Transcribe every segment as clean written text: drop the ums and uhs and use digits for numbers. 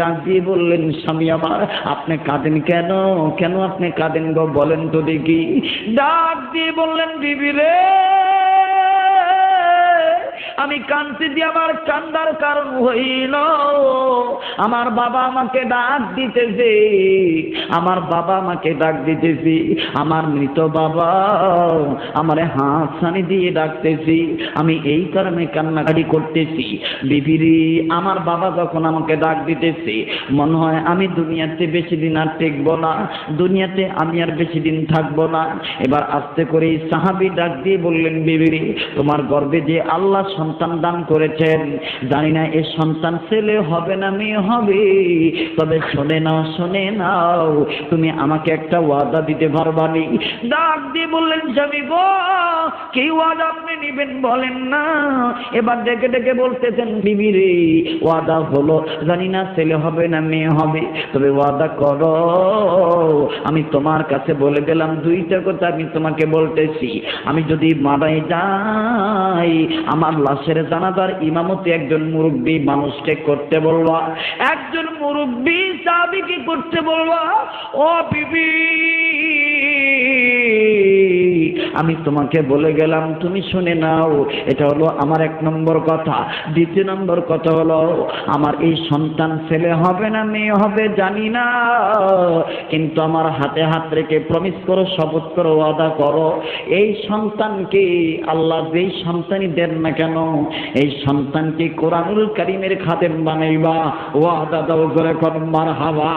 ডাক দিয়ে বললেন, স্বামী আমার, আপনি কাঁদেন কেন? কেন আপনি কাঁদেন গো, বলেন তো দেখি। ডাক দিয়ে বললেন, বিবি রে, আমি কাঁদতেছি, আমার কান্দার কারণ হইল আমার বাবা আমাকে ডাক দিতেছে, আমার বাবা আমাকে ডাক দিতেছি, আমার মৃত বাবা আমারে হাতছানি দিয়ে ডাকতেছি, আমি এই কারণে কান্নাকাটি করতেছি। বিবিরি, আমার বাবা যখন আমাকে ডাক দিতেছে, মনে হয় আমি দুনিয়াতে বেশি দিন আর টেকবো না, দুনিয়াতে আমি আর বেশি দিন থাকবো না। এবার আস্তে করে সাহাবী ডাক দিয়ে বললেন, বিবিরি, তোমার গর্ভে যে আল্লাহ সন্তান দান করেছেন, জানি না এ সন্তান ছেলে হবে না মেয়ে হবে, তবে শুনে নাও, তুমি আমাকে একটা ওয়াদা দিতে পারবানি? ডাক দিয়ে বললেন, স্বামী গো, কি ওয়াদা আপনি নিবেন বলেন না। এবার ডেকে ডেকে বলতেছেন, বিবি রে, ওয়াদা হলো, জানি না ছেলে হবে না মেয়ে হবে, তবে ওয়াদা করো। আমি তোমার কাছে বলে গেলাম, দুইটা কথা আমি তোমাকে বলতেছি, আমি যদি মারাই যাই, আমার লাশের জানাজার ইমামতি একজন মুরব্বী মানুষকে করতে বলবা, একজন মুরব্বী সাহাবীকে করতে বলবা। ও বিবি, আমি তোমাকে বলে গেলাম, তুমি শুনে নাও। এটা হলো আমার 1 নম্বর কথা। 2 নম্বর কথা হলো, আমার এই সন্তান ছেলে হবে না মেয়ে হবে জানি না, কিন্তু আমার হাতে হাত রেখে প্রমিস করো, শপথ করো, ওয়াদা করো, এই সন্তানকে আল্লাহ যেই সন্তানই দেন না কেন, এই সন্তানকে কোরআনুল কারীমের খাদেম বানাইবা। ওয়াদা দাও করে কোন মারহাবা।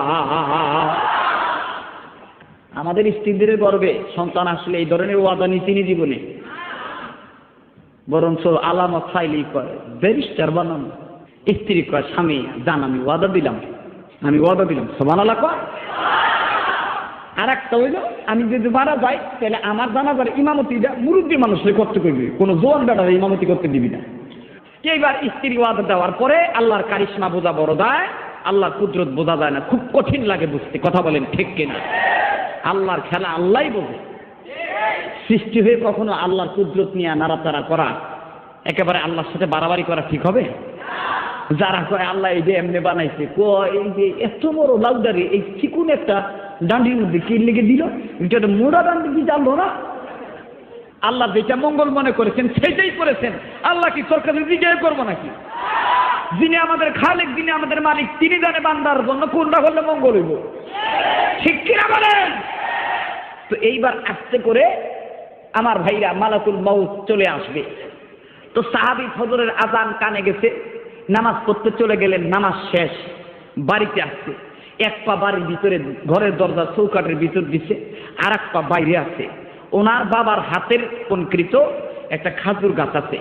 আমাদের স্ত্রীদের গর্বে সন্তান আসলে এই ধরনের ওয়াদা নিতিনি জীবনে, বরঞ্চ আলামত ফাইলি করে ব্যারিস্টার বানানো। স্ত্রী কয়, স্বামী জান, আমি ওয়াদা দিলাম সুবহানাল্লাহ কয়। আর একটা হইল, আমি যদি মারা যাই তাহলে আমার জানাজার ইমামতিটা মুরব্বী মানুষের করতে করবি, কোনো জোয়ান বেটারে ইমামতি করতে দিবি না। এইবার স্ত্রী ওয়াদা দেওয়ার পরে আল্লাহর কারিশমা বোঝা বড় যায়, আল্লাহর কুদরত বোঝা যায় না, খুব কঠিন লাগে বুঝতে। কথা বলেন ঠিক কিনা? আল্লাহর খেলা আল্লাহই বোঝে। সৃষ্টি হয়ে কখনো আল্লাহর কুদরত নিয়ে নাড়াচাড়া করা, একেবারে আল্লাহর সাথে বাড়াবাড়ি করা ঠিক হবে? যারা কয় আল্লাহ এই যে এমনি বানাইছে, কয় এই যে এত বড় লাউডারি এই চিকুন একটা ডান্ডির মধ্যে কি লেগে দিল, এটা মোড়া ডান্ডি কি জানলো না? আল্লাহ যেটা মঙ্গল মনে করেছেন সেটাই করেছেন। আল্লাহ কি তোর কাছে জিজ্ঞাসা করবো নাকি? যিনি আমাদের খালিক, যিনি আমাদের মালিক, তিনি জানে বান্দার জন্য কোনটা করলে মঙ্গল হইব। ঠিক কিনা বলেন? তো এইবার আস্তে করে আমার ভাইরা, মালাকুল মউত চলে আসবে। তো সাহাবী ফজরের আজান কানে গেছে, নামাজ পড়তে চলে গেলেন, নামাজ শেষ, বাড়িতে আসছে, 1 পা বাড়ির ভিতরে ঘরের দরজা চৌকাটের ভিতর দিছে, আর 1 পা বাইরে আছে। ওনার বাবার হাতের কনকৃত একটা খাজুর গাছ আছে,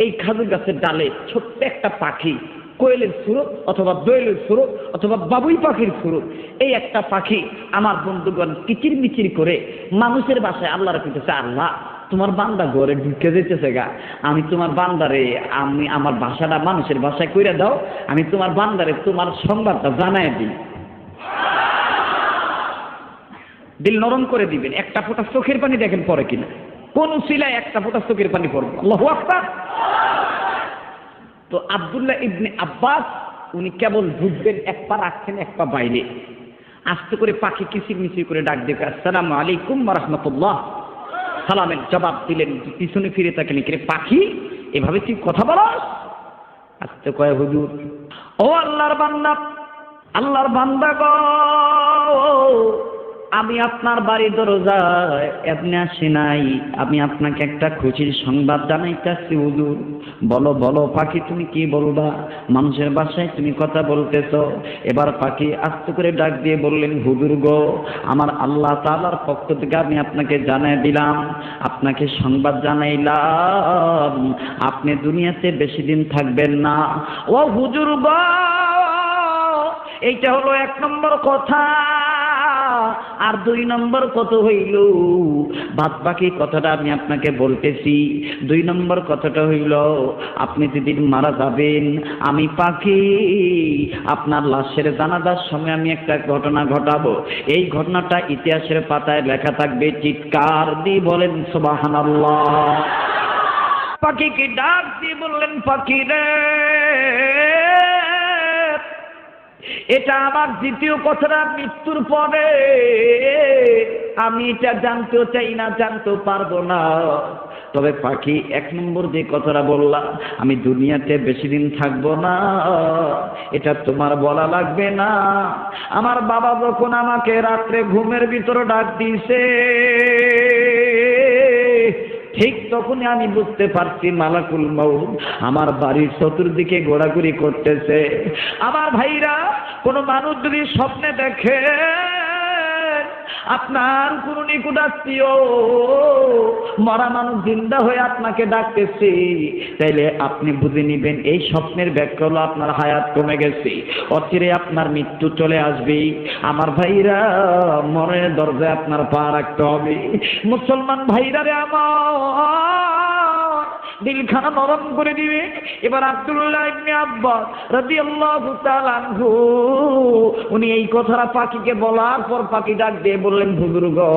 এই খাজুর গাছের ডালে ছোট্ট একটা পাখি, কোয়েলের সুরত অথবা দোয়েলের সুরত অথবা বাবুই পাখির সুরত, এই একটা পাখি আমার বন্ধুগণ কিচির মিচির করে মানুষের বাসায় আল্লাহর কইতেছে, আল্লাহ তোমার বান্দা ঘরে ঢুকে যেতেছে গা, আমি তোমার বান্দারে, আমি আমার ভাষাটা মানুষের ভাষায় কইরা দাও, আমি তোমার বান্দারে তোমার সংবাদটা জানাই দিই। দিল নরম করে দিবেন। একটা ফোঁটা চোখের পানি দেখেন পরে কিনা, কোন উসিলায় একটা ফোঁটা চোখের পানি পড়বে। আল্লাহু আকবার। তো আব্দুল্লাহ ইবনে আব্বাস উনি কেবল ঢুকবেন, 1 পা রাখছেন 1 পা বাইরে, আস্তে করে পাখি কিচির মিচির করে ডাক দেবে, আসসালামু আলাইকুম ওয়া রাহমাতুল্লাহ। সালামের জবাব দিলেন, পিছনে ফিরে তাকালেন, রে পাখি এভাবে তুই কথা বলস? আস্তে কয়, হুজুর, ও আল্লাহর বান্দা গো, আমি আপনার বাড়ির দরজায় এমনি আসি নাই, আমি আপনাকে একটা খুশির সংবাদ জানাইতেছি হুজুর। বলো বলো পাখি, তুমি কি বলবা? মানুষের বাসায় তুমি কথা বলতেছ। এবার পাখি আস্তে করে ডাক দিয়ে বললেন, হুজুর গো, আমার আল্লাহ তাআলার পক্ষ থেকে আমি আপনাকে জানাই দিলাম, আপনাকে সংবাদ জানাইলাম, আপনি দুনিয়াতে বেশি দিন থাকবেন না। ও হুজুর গো, এইটা হলো 1 নম্বর কথা। আর 2 নম্বর কত হইল, বাদ বাকি কথাটা আমি আপনাকে বলতেছি। 2 নম্বর কথাটা হইল, আপনি যেদিন মারা যাবেন, আমি পাখি আপনার লাশের জানাজার সময় আমি একটা ঘটনা ঘটাবো, এই ঘটনাটা ইতিহাসের পাতায় লেখা থাকবে। চিৎকার দিয়ে বলেন সুবহানাল্লাহ। পাখিকে ডাক দিয়ে বললেন, পাখি রে, এটা আমার দ্বিতীয় কথাটা, মৃত্যুর পরে আমি এটা জানতেও চাই না, জানতেও পারবো না। তবে পাখি, এক নম্বর যে কথাটা বললা, আমি দুনিয়াতে বেশি দিন থাকবো না, এটা তোমার বলা লাগবে না। আমার বাবা যখন আমাকে রাত্রে ঘুমের ভিতরে ডাক দিয়েছে, ঠিক তখনই আমি বুঝতে পারছি মালাকুল মউত আমার বাড়ির চতুর্দিকে ঘোরাঘুরি করতেছে। আমার ভাইরা, কোনো মানুষ যদি স্বপ্নে দেখে আপনার কোনো নিকটাত্মীয় মরা মানুষ জিন্দা হয়ে আপনাকে ডাকতেছে, তাইলে আপনি বুঝে নিবেন এই স্বপ্নের ব্যাখ্যা হলো আপনার হায়াত কমে গেছে, অচিরে আপনার মৃত্যু চলে আসবে। আমার ভাইরা, মরের দরজায় আপনার পা রাখতে হবে। মুসলমান ভাইরা রে আমার, দিলখানা নরম করে দিবে। এবার আব্দুল্লাহ ইবনে আব্বাস রাদিয়াল্লাহু তাআলা আনহু, উনি এই কথাটা পাখিকে বলার পর পাখি ডাক দিয়ে বললেন, হুজুর গো,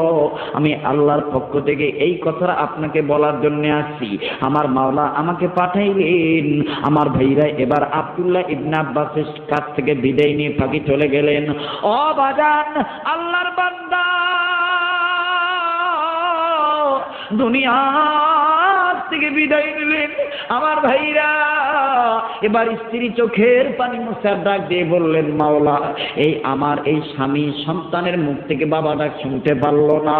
আমি আল্লাহর পক্ষ থেকে এই কথাটা আপনাকে বলার জন্য আসছি, আমার মাওলা আমাকে পাঠাইলেন। আমার ভাইরা, এবার আব্দুল্লাহ ইবনে আব্বাসের কাছ থেকে বিদায় নিয়ে পাখি চলে গেলেন। ও বাজান, আল্লাহর বান্দা দুনিয়া থেকে বিদায় নিলেন। আমার ভাইরা, এবার স্ত্রী চোখের পানি মুছে ডাক দিয়ে বললেন, মাওলা, এই আমার এই স্বামী সন্তানের মুখ থেকে বাবা ডাক শুনতে পারলো না।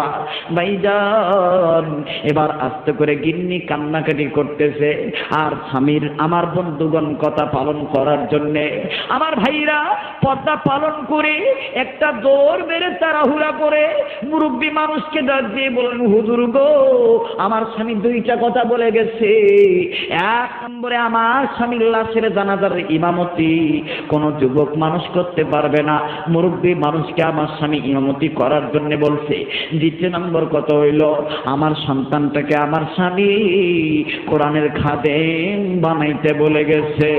ভাইজান, এবার আস্তে করে গিন্নি কান্নাকাটি করতেছে, আর স্বামীর আমার বন্ধুগণ কথা পালন করার জন্য আমার ভাইরা পর্দা পালন করে একটা দৌড় মেরে তাড়াহুড়া করে মুরব্বী মানুষকে ডাক দিয়ে বললেন, হুজুর গো, আমার স্বামী দুইটা কথা বলে গেছে। এক নম্বরে, আমার স্বামীর লাশের জানাজার ইমামতি কোন যুবক মানুষ করতে পারবে না, মুরব্বী মানুষকে আমার স্বামী ইমামতি করার জন্য বলছে। দ্বিতীয় নম্বর কথা হইল, আমার সন্তানটাকে আমার স্বামী কোরআনের খাদেম বানাইতে বলে গেছে।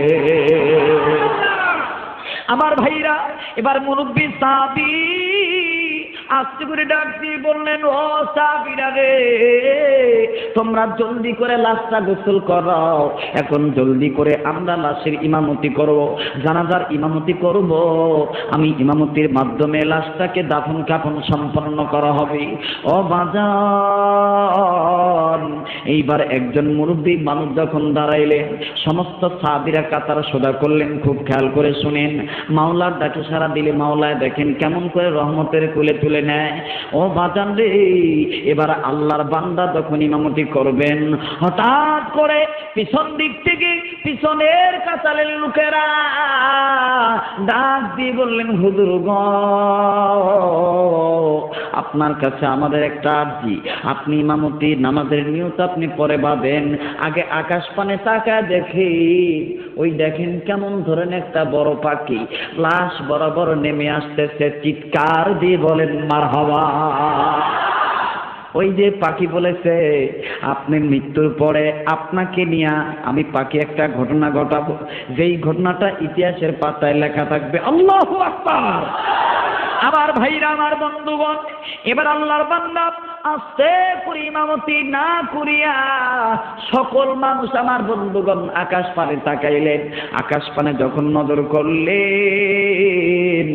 আমার ভাইরা, এবার মুরব্বী সাহাবী আস্তে করে ডাক দিয়ে বললেন, ও সাহাবীরা রে, তোমরা জলদি করে লাশটা গোসল করাও, এখন জলদি করে আমরা লাশের ইমামতি করব, জানাজার ইমামতি করব, আমি ইমামতির মাধ্যমে লাশটাকে দাফন কাফন সম্পন্ন করা হবে। ও বাজার, এইবার একজন মুরব্বী মানুষ যখন দাঁড়াইলেন, সমস্ত সাহাবীরা কাতার সোজা করলেন। খুব খেয়াল করে শুনেন, মাওলার ডাকে সারা দিলে মাওলায় দেখেন কেমন করে রহমতের কোলে তুলে নেয়। ও বাজান রে, এবার আল্লাহর বান্দা যখন ইমামতি করবেন, হঠাৎ করে পিছন দিক থেকে পিছনের কাতারের লোকেরা ডাক দিয়ে বললেন, হুজুর গো, আপনার কাছে আমাদের একটা আরজি, আপনি ইমামতি নামাজের নিয়ত আপনি পরে পাবেন, আগে আকাশ পানে তাকায় দেখি, ওই দেখেন কেমন ধরেন একটা বড় পাখি লাশ বরাবর নেমে আসতেছে, চিৎকার দিয়ে বলেন মারহাবা। ওই যে পাখি বলেছে, আপনি মৃত্যুর পরে আপনাকে নিয়ে আমি পাখি একটা ঘটনা ঘটাবো, যেই ঘটনাটা ইতিহাসের পাতায় লেখা থাকবে। আল্লাহু আকবার। আমার ভাইরা, আমার বন্ধুগণ, এবার আল্লাহর বান্দা আস্তে করে ইমামতি না করিয়া সকল মানুষ আমার বন্ধুগণ আকাশ পানে তাকাইলেন। আকাশ পানে যখন নজর করলেন,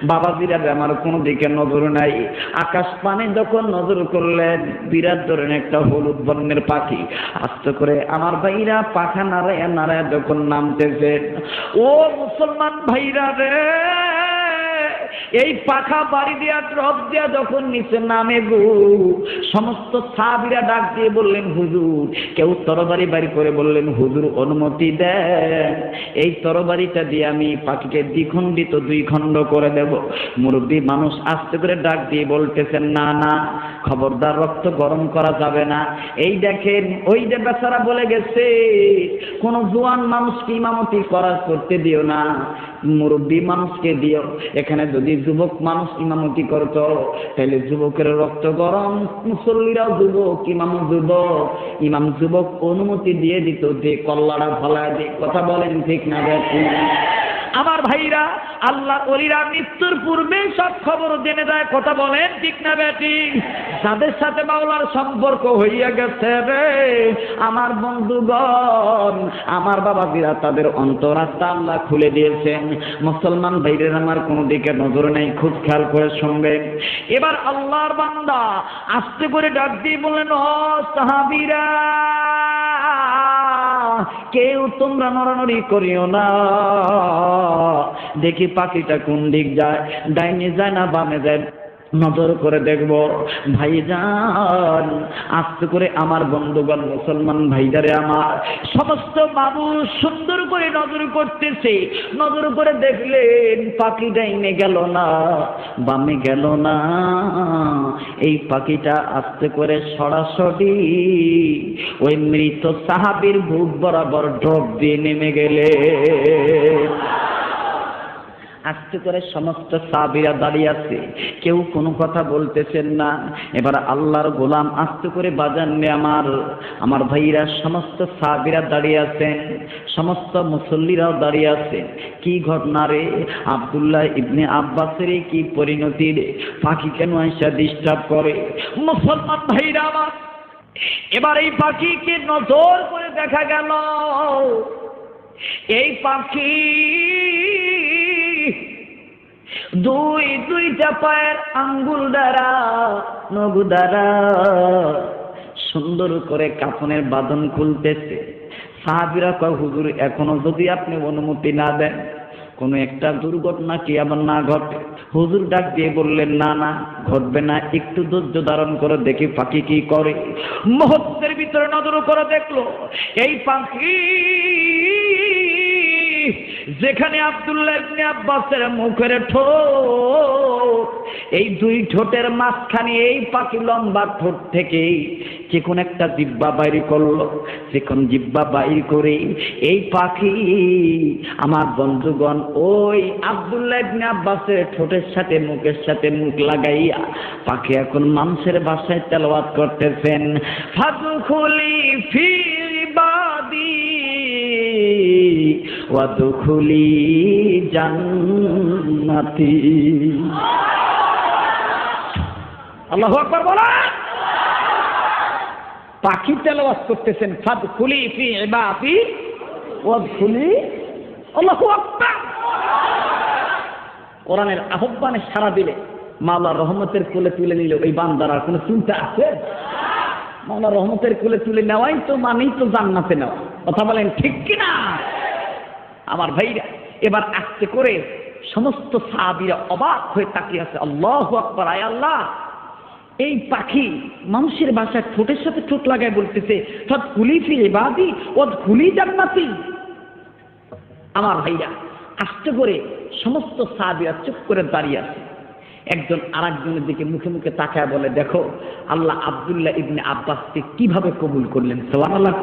বাবাজিরা আমার কোনো দিকে নজর নাই, আকাশ পানে যখন নজর করলেন, বিরাট ধরনের একটা হলুদ বর্ণের পাখি আস্তে করে আমার ভাইরা পাখা নাড়ায় নাড়ায় যখন নামতেছে। ও মুসলমান ভাইরা রে, এই পাখা বাড়ি দিয়া ড্রপ দিয়া যখন নিচে নামে গো, সমস্ত সাহাবীরা ডাক দিয়ে বললেন, হুজুর, কেউ তরবারি বাড়ি করে বললেন, হুজুর অনুমতি দেন, এই তরবারিটা দিয়ে আমি পাখিকে দ্বিখণ্ডিত দুই খণ্ড করে দেব। মুরব্বী মানুষ আস্তে করে ডাক দিয়ে বলতেছেন, না না, খবরদার, রক্ত গরম করা যাবে না। এই দেখেন, ওই যে বেচারা বলে গেছে, কোন জোয়ান মানুষকে ইমামতি করতে দিও না, মুরব্বী মানুষকে দিও। এখানে যদি যুবক মানুষ ইমামতি করতো, তাহলে যুবকের রক্ত গরম, মুসল্লিরাও যুবক, ইমাম যুবক অনুমতি দিয়ে দিত যে কল্লাটা ফলায় দিয়ে। কথা বলেন ঠিক না? দেখুন, আমার ভাইরা, আল্লাহর ওলিরা মৃত্যুর পূর্বে সব খবর জেনে যায়। কথা বলেন ঠিক না বেঠিক? যাদের সাথে মাওলার সম্পর্ক হইয়া গেছে রে আমার বন্ধুগণ, আমার বাবাজিরা, তাদের অন্তরাত্মা আল্লাহ খুলে দিয়েছেন। মুসলমান ভাইদের আমার কোনো দিকে নজর নেই, খুব খেয়াল করে শুনবেন। এবার আল্লাহর বান্দা আস্তে করে ডাক দিয়ে বললেন, ও সাহাবীরা, কেউ তোমরা নড়ানড়ি করিও না, দেখি পাখিটা কোন দিক যায়, ডাইনে যায় না বামে যায়, নজর করে দেখব। ভাইজান আস্তে করে আমার বন্ধুগণ, মুসলমান ভাইজারে আমার, সমস্ত বাবু সুন্দর করে নজর করতেছে। নজর করে দেখলেন পাখি ডাইনে গেল না, বামে গেল না, এই পাখিটা আস্তে করে সরাসরি ওই মৃত সাহাবীর বুক বরাবর ড্রপ দিয়ে নেমে গেলে। আস্তে করে সমস্ত সাহাবীরা দাঁড়িয়ে আছে, কেউ কোনো কথা বলতেছেন না। এবার আল্লাহর গোলাম আস্তে করে বাজান নে আমার ভাইরা, সমস্ত সাহাবীরা দাঁড়িয়ে আছেন, সমস্ত মুসল্লিরাও দাঁড়িয়ে আছেন। কি ঘটনা রে? আব্দুল্লাহ ইবনে আব্বাসের কি পরিণতি রে? পাখি কেন এসে ডিস্টার্ব করে? মুসলমান ভাইরা আমার, এবার এই পাখিকে নজর করে দেখা গেল, এই পাখি দুইটা পায়ের আঙ্গুল দ্বারা, নখ দ্বারা সুন্দর করে কাফনের বাঁধন খুলতেছে। সাহাবীরা কয়, হুজুর এখনো যদি আপনি অনুমতি না দেন, কোনো একটা দুর্ঘটনা কি আবার না ঘটে? হুজুর ডাক দিয়ে বললেন, না না, ঘটবে না, একটু ধৈর্য ধারণ করে দেখি পাখি কি করে। মুহূর্তের ভিতরে নজর করে দেখলো এই পাখি যেখানে আব্দুল্লাহ ইবনে আব্বাসের মুখের ঠোঁট, এই দুই ঠোঁটের মাঝখানে এই পাখি লম্বা ঠোঁট থেকে চিকন একটা জিহ্বা বাইর করলো। চিকন জিহ্বা বাইর করে এই পাখি আমার বন্ধুগণ ওই আব্দুল্লাহ ইবনে আব্বাসের ঠোঁটের সাথে মুখের সাথে মুখ লাগাইয়া পাখি এখন মানুষের ভাষায় তেলাওয়াত করতেছেন, ফাদখুলি ফি ইবাদি ওয়াদখুলি জান্নাতি। আল্লাহু আকবার বলা। পাখি তেলাওয়াত করতেছেন, ফাদখুলি ফি ইবাদি ওয়াদখুলি। আল্লাহু আকবার। কোরআনের আহ্বানে সাড়া দিলে মাওলার রহমতের কোলে তুলে নিল এই বান্দার আর কোনো চিন্তা আছে? মাওলার রহমতের কোলে তুলে নেওয়াই তো মানেই তো জান্নাতে নেওয়া। কথা বলেন ঠিক কিনা? আমার ভাইরা, এবার আস্তে করে সমস্ত সাহাবীরা অবাক হয়ে তাকিয়ে আছে। আল্লাহু আকবার। আয় আল্লাহ, এই পাখি মানুষের ভাষায় ঠোঁটের সাথে ঠোঁট লাগায় বলতেছে, ফাদখুলি ফি ইবাদি ওয়াদখুলি জান্নাতি। আমার ভাইরা, আস্তে করে সমস্ত সাহাবীরা চুপ করে দাঁড়িয়ে আছে। একজন আরেকজনের দিকে মুখে মুখে তাকায় বলে, দেখো আল্লাহ আব্দুল্লাহ ইবনে আব্বাসকে কিভাবে কবুল করলেন। সুবহানাল্লাহ।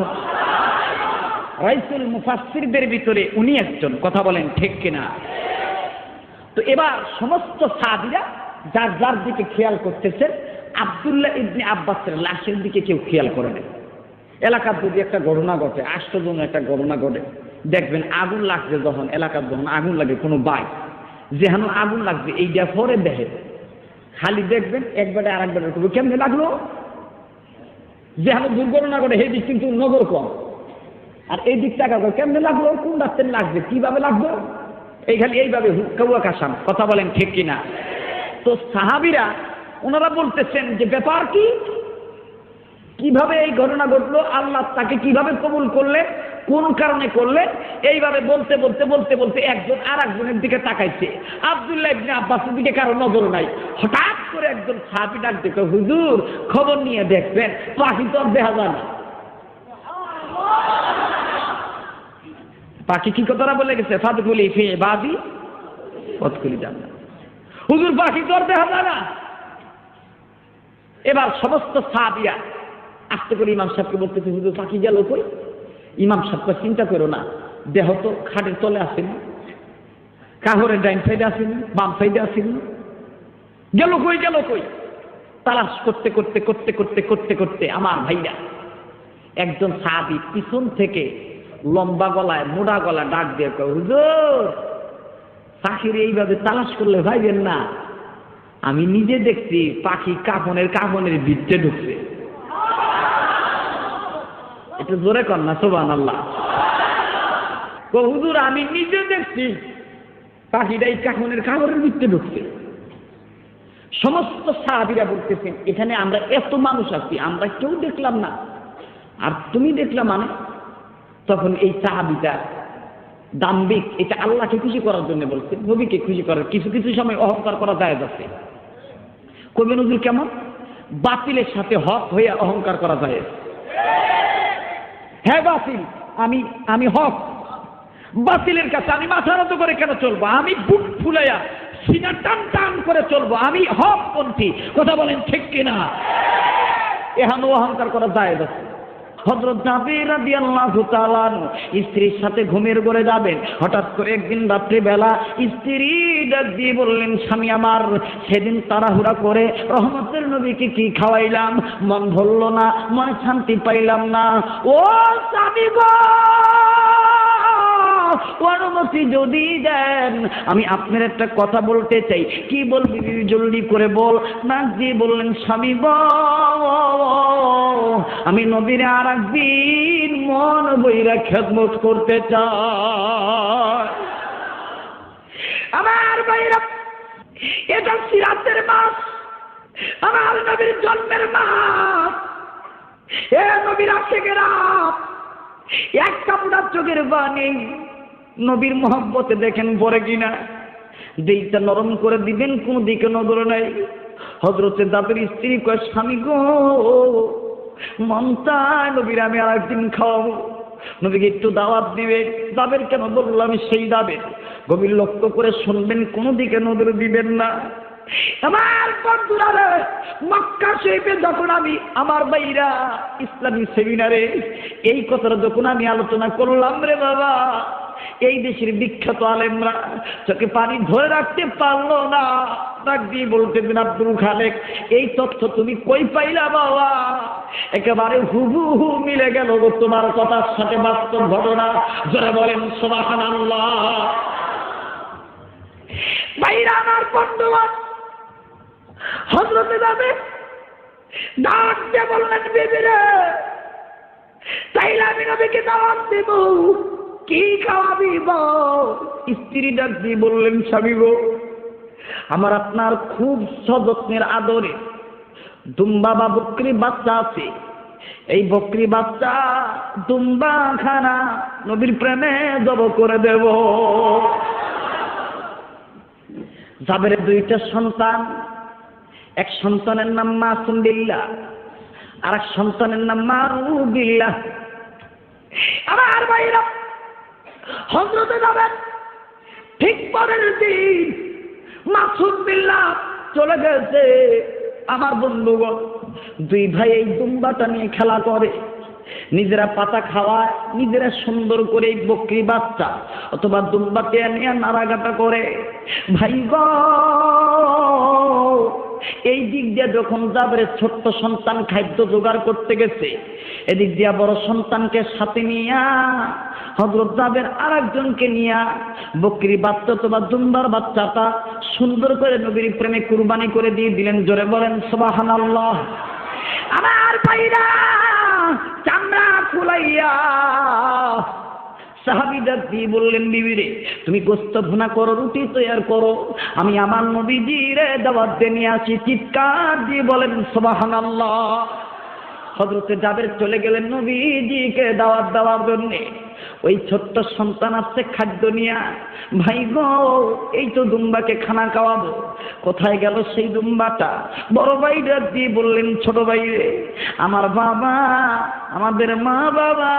রাইসুল মুফাসসিরদের ভিতরে উনি একজন। কথা বলেন ঠিক কিনা? তো এবার সমস্ত সাহাবীরা যার যার দিকে খেয়াল করতেছেন, আব্দুল্লাহ ইবনে আব্বাসের লাশের দিকে কেউ খেয়াল করে না। এলাকার যদি একটা ঘটনা ঘটে, আশ্চর্যজনক একটা ঘটনা ঘটে, দেখবেন আগুন লাগছে যখন, এলাকার যখন আগুন লাগে, কোনো বাইক যেখানে আগুন লাগছে এইটা পরে দেখে, খালি দেখবেন একবারে আর একবারে কেমনে লাগলো। যেখানে দুর্ঘটনা ঘটে সেই দিক কিন্তু নজর কম, আর এই দিক টাকা কেমনে লাগলো, কোন রাস্তায় লাগছে, কিভাবে লাগলো, এই খালি এইভাবে হুক্কাউয়া কাসাম। কথা বলেন ঠিক কিনা? তো সাহাবীরা ওনারা বলতেছেন যে ব্যাপার কি, কিভাবে এই ঘটনা ঘটলো, আল্লাহ তাকে কিভাবে কবুল করলেন, কোন কারণে করলেন। এইভাবে বলতে বলতে বলতে বলতে একজন আর একজনের দিকে তাকাইছে। আব্দুল্লাহ ইবনে আব্বাসের দিকে কারো নজর নাই। হঠাৎ করে একজন সাহাবী ডাক দেখে, হুজুর খবর নিয়ে দেখবেন পাখি তো দেখা যায় না। পাখি কি কথাটা বলে গেছে, ফাদখুলি ফি ইবাদি ওয়াদখুলি জান্নাত। হুজুর পাখি তো দেখা যায় না। এবার সমস্ত সাহাবীরা আস্তে করে ইমাম সাহেবকে বলতেছে, হুজুর পাখি গেল কই? ইমাম সাহেব চিন্তা করো না, দেহ তো খাটের তলে আসেনি, কাহরের ডাইন সাইডে আসেনি, বাম সাইডে আসেনি, গেল কই গেল কই? তালাশ করতে করতে করতে করতে করতে করতে আমার ভাইরা একজন সাহাবী পিছন থেকে লম্বা গলায় মোটা গলা ডাক দিয়ে কয়, হুজুর পাখির এইভাবে তালাশ করলে ভাইবেন না আমি নিজে দেখছি পাখি কাফনের ভিতরে ঢুকছে। এটা জোরে কর না সুবহানাল্লাহ। হুজুর আমি নিজে দেখছি পাখিটা এই কাফনের ভিতরে ঢুকছে। সমস্ত সাহাবীরা বলতেছেন এখানে আমরা এত মানুষ আছি আমরা কেউ দেখলাম না, আর তুমি দেখলা মানে? তখন এই সাহাবীটা দাম্ভিক, এটা আল্লাহকে খুশি করার জন্য বলছে, নবীকে খুশি করার। কিছু কিছু সময় অহংকার করা যায় যাচ্ছে। কবি নজরুল কেমন? বাতিলের সাথে হক হয়ে অহংকার করা যায়। হ্যাঁ বাতিল, আমি হক, বাতিলের কাছে আমি মাথা নত করে কেন চলবো? আমি বুক ফুলাইয়া সিনা টান টান করে চলবো, আমি হক পন্থী। কথা বলেন ঠিক কিনা? এখানে অহংকার করা যায় যাচ্ছে। হযরত জাবের রাদিয়াল্লাহু তাআলা স্ত্রীর সাথে ঘুমের ঘরে যাবেন, হঠাৎ করে একদিন রাত্রি বেলা স্ত্রী ডাক দিয়ে বললেন, স্বামী আমার, সেদিন তাড়াহুড়া করে রহমতের নবীকে কি খাওয়াইলাম, মন ধরল না, মনে শান্তি পাইলাম না। ও স্বামী গো, অনুমতি যদি দেন আমি আপনার একটা কথা বলতে চাই। কি বলবি জলদি করে বল। না দিয়ে বললেন, স্বামী গো, আমি নবীর আর একদিন মন বইরা খেদমত করতে চাই। আমার ভাইরা, এটা সিরাতের মাস, আমার নবীর জন্মের মাস। এ নবীর আশিকেরা এক কাপড় চোখের বাণী নবীর মহব্বতে দেখেন পরে কিনা, দিকটা নরম করে দিবেন, কোন দিকে নজর নাই। হযরতে জাবের স্ত্রী কয়, স্বামী গো, মনটা নবীর আমি আর একদিন খাওয়াবো, নবীকে একটু দাওয়াত দিবে। জাবের কেন বললাম সেই দাবে গভীর লক্ষ্য করে শুনবেন, কোন দিকে নজর দিবেন না। আমার বন্ধুরা, মক্কা শরীফে যখন আমি আমার ভাইরা ইসলামী সেমিনারে এই কথাটা যখন আমি আলোচনা করলাম, রে বাবা, এই দেশের বিখ্যাত আলেমরা চোখে পানি ধরে রাখতে পারলো না। ডাক দিয়ে বলতেন, আব্দুল খালেক, এই তথ্য তুমি কই পাইলা বাবা? একেবারে হুবহু মিলে গেল তোমার কথার সাথে বাস্তব ঘটনা। যারা বলেন সুবহানাল্লাহ। ভাইরা আমার, বন্ধুগণ, হযরতে জাবের ডাক দিয়ে বললেন, বিবি রে, তাইলে আমি নবীকে দাওয়াত দেব, কি খাওয়াবি বল? স্ত্রী ডাক দিয়ে বললেন, স্বামী গো, আমার আপনার খুব সযত্নের আদরে দুম্বা বা বকরি বাচ্চা আছে, এই বকরি বাচ্চা দুম্বা খানা নবীর প্রেমে জব করে দেব। জাবেরের দুইটা সন্তান, এক সন্তানের নাম মাসুম বিল্লাহ, আর এক সন্তানের নাম মারুফ বিল্লাহ। আমার ভাইরা, হযরতে জাবের ঠিক পরের দিন মাসুম বিল্লাহ চলে গেছে। আমার বন্ধুগণ, দুই ভাই এই দুম্বাটা নিয়ে খেলা করে, নিজেরা পাতা খাওয়ায়, নিজেরা সুন্দর করে এই বকরি বাচ্চা অথবা দুম্বাকে নিয়ে নাড়াগাটা করে। ভাই গো, এই দিক দিয়ে যখন জাবেরের ছোট্ট সন্তান খাদ্য জোগাড় করতে গেছে, এদিক দিয়া বড় সন্তানকে সাথে নিয়া হযরত জাবের আর একজনকে নিয়া বকরি বাচ্চা অথবা দুম্বার বাচ্চাটা সুন্দর করে নবীর প্রেমে কুরবানি করে দিয়ে দিলেন। জোরে বলেন সুবহানাল্লাহ। আমার ভাইরা, চামড়া খুলাইয়া সাহাবীরা দিয়ে বললেন, বিবি রে, তুমি গোশত ভুনা করো, রুটি তৈরি করো, আমি আমার নবীজিরে দাওয়াত দিয়ে নিয়ে আসি। চিৎকার দিয়ে বলেন সুবহানাল্লাহ। হযরতে জাবের চলে গেলেন নবীজিকে দাওয়াত দেওয়ার জন্য। ওই ছোট্ট সন্তান আসছে খাদ্য নিয়া। ভাই গো, এই তো দুম্বাকে খানা খাওয়াবো, কোথায় গেল সেই দুম্বাটা? বড় ভাইরা দিয়ে বললেন, ছোট ভাই রে, আমার বাবা, আমাদের মা বাবা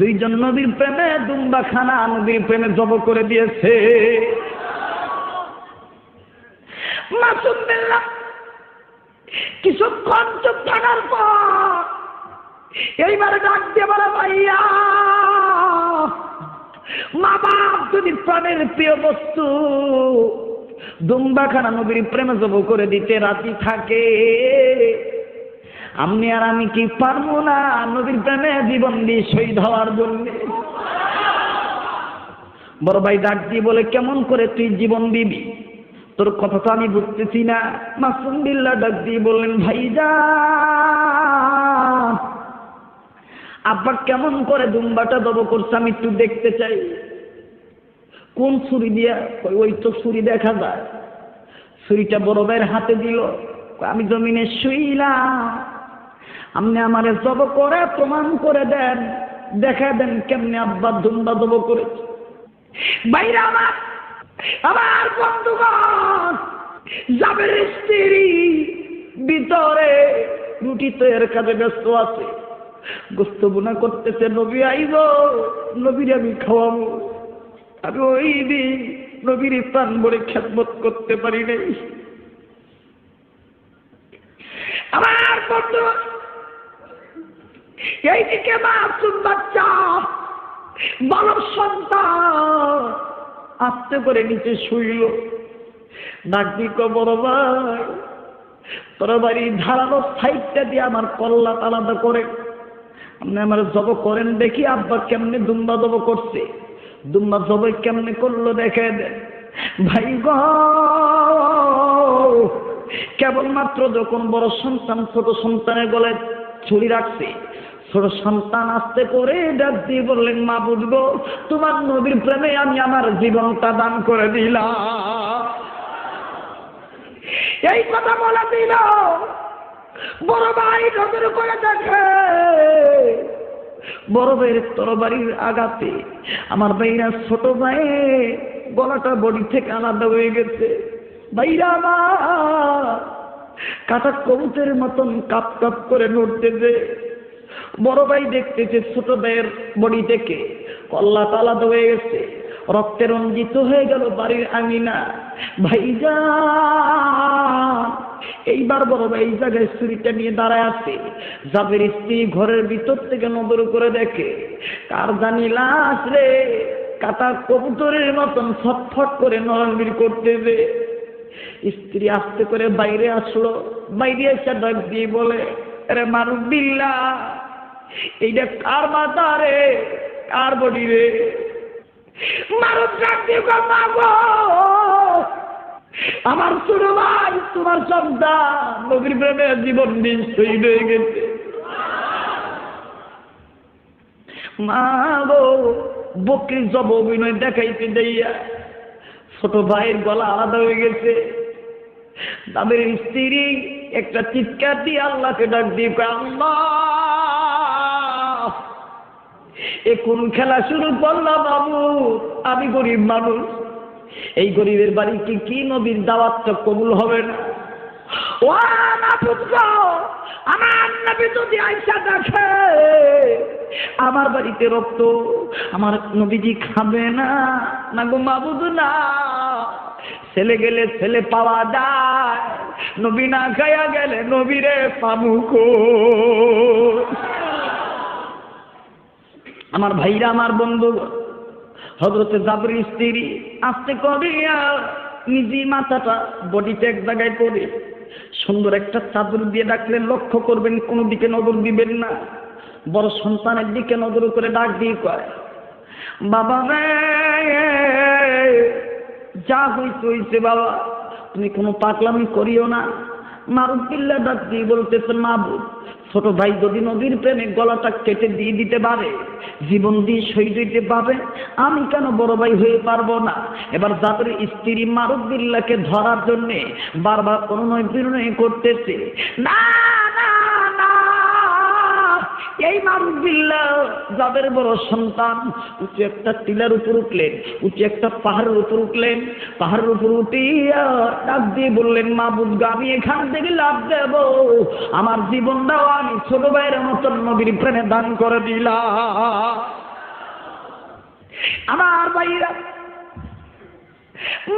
দুইজন নবীর প্রেমে দুম্বা খানা নবীর প্রেমে জব করে দিয়েছে। মাসুম বিল্লাহ কিছুক্ষণ চুপ থাকার পর এইবারে ডাক দিয়ে বলে, ভাইয়া, মা বাপ যদি প্রাণের প্রিয় বস্তু দুম্বা খানা নবীর প্রেমে জব করে দিতে রাজি থাকে, আপনি আর আমি কি পারবো না নবীর প্রেমে জীবন দিয়ে শহীদ হওয়ার জন্য? বড় ভাই ডাক দিয়ে বলে, কেমন করে তুই জীবন দিবি? তোর কথা তো আমি বুঝতেছি না। মাসুম বিল্লাহ ডাক দিয়ে বললেন, ভাইজান, আব্বা কেমন করে দুম্বাটা দব করছে আমি একটু দেখতে চাই। কোন ছুরি দিয়া? ওই তো ছুরি দেখা যায়। ছুরিটা বড় ভাইয়ের হাতে দিল। আমি জমিনে শুইলাম, আপনি আমারে জব করে প্রমাণ করে দেন, দেখা দেন কেমনে আব্বা দুম্বা দব করেছে। বাইরে আমার বন্ধুগণ, জাবের স্ত্রী ভিতরে রুটি তৈরির কাজে ব্যস্ত আছে, গোস্ত বোনা করতেছে। নবী আইব, নবীর আমি খাওয়াবো। আমি ওই দিন নবীর প্রাণ ভরে খেদমত করতে পারি নাই। আমার বন্ধু, এইদিকে মাসুম বাচ্চা বালক সন্তান আস্তে করে নিচে শুইল। ডাক দিয়ে কয়, বড় ভাই, তোর বাড়ির ধারালো সাইডটা দিয়ে আমার কল্লা আলাদা করে আপনি আমার জব করেন দেখি। আব্বা কেমনে দুম্বা জব করছে, দুম্বা জব কেমনে করলো দেখে দেন। ভাই গো, কেবলমাত্র যখন বড় সন্তান ছোট সন্তানের গলায় ছুরি রাখছে, ছোট সন্তান আস্তে করে ডাক দিয়ে বললেন, মাবুদ গো, তোমার নবীর প্রেমে আমি আমার জীবনটা দান করে দিলাম। এই কথা বলা দিল। বড় ভাই নজর করে দেখে, বড় ভাইয়ের তরবারির আঘাতে আমার ভাইরা ছোট ভাই গলাটা বডি থেকে আলাদা হয়ে গেছে। ভাইরা আমার কাটা কবুতরের মতন কাপ কাপ করে নড়তেছে। বড় ভাই দেখতেছে ছোট ভাইয়ের বডি থেকে কল্লাটা আলাদা হয়ে গেছে, রক্তে রঞ্জিত হয়ে গেল বাড়ির আঙিনা। ভাইজান, এইবার বড় ভাই এই জায়গায় ছুরিটা নিয়ে দাঁড়ায় আছে। জাবের স্ত্রী ঘরের ভিতর থেকে নজর করে দেখে, কার জানি লাশ রে, কাটা কবুতরের মতন ছটফট করে নড়ানড়ি করতেছে। স্ত্রী আস্তে করে বাইরে আসলো। বাইরে এসে ডাক দিয়ে বলে, আরে মারুফ বিল্লাহ, এইটা কার মাথা রে, কার বডি রে? মারুফ ডাক দিয়ে কয়, মা গো, আমার ছোট ভাই তোমার সন্তান নবীর প্রেমে জীবন দিন শহীদ হয়ে গেছে। মা গো, বকরির জব অভিনয় দেখাইতে যাইয়া ছোট ভাইয়ের গলা আলাদা হয়ে গেছে। তাদের স্ত্রী একটা চিৎকার দিয়ে আল্লাহকে ডাক দিয়ে কয়, আল্লাহ, এ কোন খেলা শুরু করলাম বাবু? আমি গরিব মানুষ, এই গরিবের বাড়ি কি নবীর দাওয়াতটা কবুল হবে না? ও মাবুদ গো, আমার নবী যদি আইসা দেখে আমার বাড়িতে রক্ত, আমার নবীজি খাবে না? না গো মাবুদ না, ছেলে গেলে ছেলে পাওয়া যায়, নবী না খায়া গেলে নবীরে পাবো কই? আমার ভাইরা, আমার বন্ধু, হযরতে জাবরের স্ত্রী আস্তে করিয়া নিজে মাথাটা বডিতে এক জায়গায় করে সুন্দর একটা চাদর দিয়ে ডাকলেন। লক্ষ্য করবেন, কোনো দিকে নজর দিবেন না। বড় সন্তানের দিকে নজর করে ডাক দিয়ে কয়, বাবা রে, যা হইতে হইছে বাবা, তুমি কোনো পাগলামি করিও না। মারুফ বিল্লাহ ডাক দিয়ে বলতেছে, মাবুদ, ছোট ভাই যদি নদীর প্রেমে গলাটা কেটে দিয়ে দিতে পারে, জীবন দিয়ে শহীদ হইতে পারবে, আমি কেন বড় ভাই হয়ে পারবো না? এবার জাবের স্ত্রী মারুফ বিল্লাহকে ধরার জন্য বারবার অনুনয় বিনয় করতেছে, না না না। এই মারুফ বিল্লাহ জাবের বড় সন্তান উঁচু একটা টিলার উপর উঠলেন, উঁচু একটা পাহাড়ের উপর উঠলেন। পাহাড়ের উপর উঠিয়া ডাক দিয়ে বললেন, মাবুদ গো, আমি এখান থেকে লাভ দেব, আমার জীবনটাও আমি ছোট ভাইয়ের মতন নবীর প্রেমে দান করে দিলাম। আমার ভাইরা,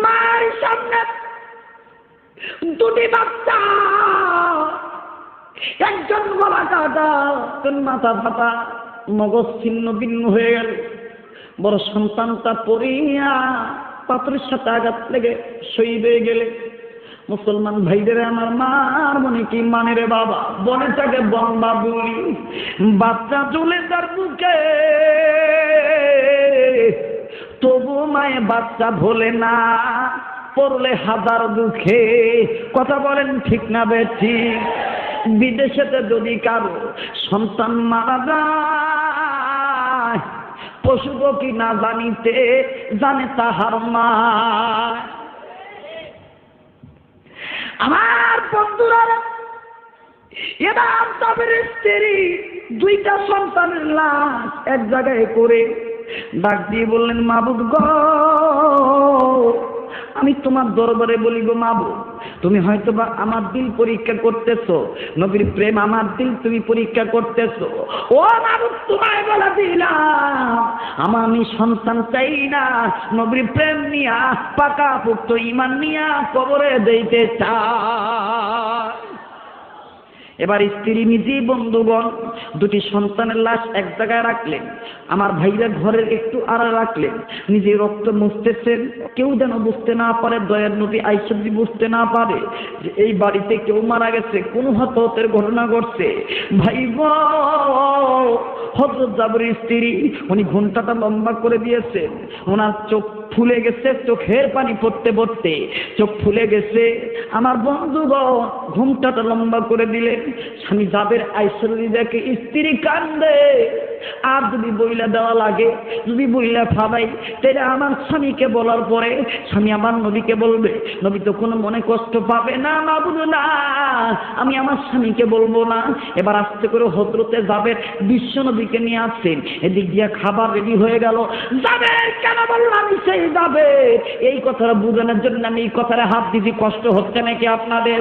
মার সামনে দুটি বাচ্চা, একজন গলা কাটা, একজন মাথা ফাটা, মগজ ছিন্ন ভিন্ন হয়ে গেল। বড় সন্তানটা পড়িয়া পাথরের সাথে আঘাত লেগে শহীদ হয়ে গেলে। মুসলমান ভাইদের, আমার মার মনে কি মানে রে বাবা, বলে তাকে বম্বা বলি, বাচ্চা চলে তার বুকে, তবু মায়ে বাচ্চা ভোলে না, পড়লে হাজার দুঃখে। কথা বলেন ঠিক না বেঠিক? বিদেশেতে যদি কারো সন্তান মারা যায়, পশু পক্ষী না জানিতে জানে তাহার মা। আমার বন্ধুরা, এবার তাদের স্ত্রী দুইটা সন্তানের লাশ এক জায়গায় করে ডাক দিয়ে বললেন, মাবুদ গো, আমি তোমার দরবারে বলি গো মাবুদ, তুমি হয়তো বা আমার দিল পরীক্ষা করতেছো, নবীর প্রেম আমার দিল তুমি পরীক্ষা করতেছো। ও মাবুদ, তোমায় বলে দিলাম আমি সন্তান চাই না, নবীর প্রেম নিয়া পাকা পুক্ত ঈমান নিয়া কবরে দিতে চাই। এবার স্ত্রী নিজেই বন্ধুগণ দুটি সন্তানের লাশ এক জায়গায় রাখলেন, আমার ভাইরা ঘরের একটু আড়ালে রাখলেন, নিজে রক্ত মুছতেছেন, কেউ যেন বুঝতে না পারে, দয়ার নবী আয়েশা বুঝতে না পারে যে এই বাড়িতে কেউ মারা গেছে, কোন হতাহতের ঘটনা ঘটছে। ভাই হযরত জাবেরের স্ত্রী উনি ঘন্টাটা লম্বা করে দিয়েছেন, ওনার চোখ ফুলে গেছে, চোখের পানি পড়তে পড়তে চোখ ফুলে গেছে। আমার বন্ধুগণ ঘুমটাটা লম্বা করে দিলেন। স্বামী জাবের আইসল্লি দেখে স্ত্রী কান্দে, আর যদি বইলা দেওয়া লাগে, যদি বইলা ফাবাই, তাহলে আমার স্বামীকে বলার পরে স্বামী আমার নবীকে বলবে, নবী তো কোনো মনে কষ্ট পাবে না। না বুঝো না, আমি আমার স্বামীকে বলবো না। এবার আস্তে করে হযরতে জাবের বিশ্ব নবীকে নিয়ে আসছেন, এদিক দিয়ে খাবার রেডি হয়ে গেল। জাবের কেন বললাম সেই যাবে, এই কথাটা বুঝানোর জন্য আমি এই কথাটা হাত দিতে কষ্ট হচ্ছে নাকি আপনাদের?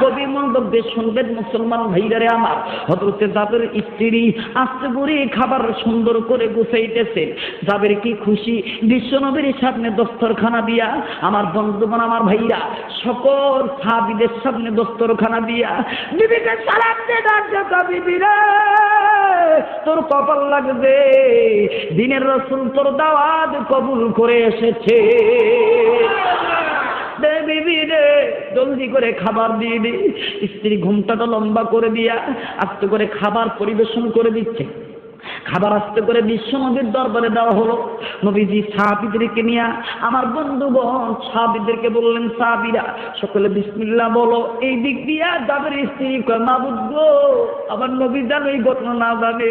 কবি মন্তব্য দিয়ে শুনবেন মুসলমান ভাইরারে আমার। হযরতে জাবের স্ত্রী আস্তে করে খাবার সুন্দর করে গুছাইতেছেন। জাবের কি খুশি, বিশ্বনবীর সামনে দস্তরখানা দিয়া, আমার বন্ধুগণ আমার ভাইরা সকল সাহাবীদের সামনে দস্তরখানা দিয়া বিবিকে সালাম দিয়ে ডাকছে, বিবি রে তোর কপাল লাগবে, দিনের রাসূল তোর দাওয়াত কবুল করে এসেছে। বিবি রে জলদি করে খাবার দিয়ে দি। স্ত্রী ঘুমটাটা লম্বা করে দিয়া আস্তে করে খাবার পরিবেশন করে দিচ্ছে। খাবার আস্তে করে বিশ্ব নবীর দরবারে দেওয়া হলো। নবীজি সাহাবীদেরকে নিয়ে আমার বন্ধুগণ সাহাবীদেরকে বললেন, সাহাবীরা সকলে বিসমিল্লাহ বলো। এই দিক দিয়া জাবের স্ত্রী কয়, মাবুদ গো, আমার নবী জানো এই ঘটনা না জানে।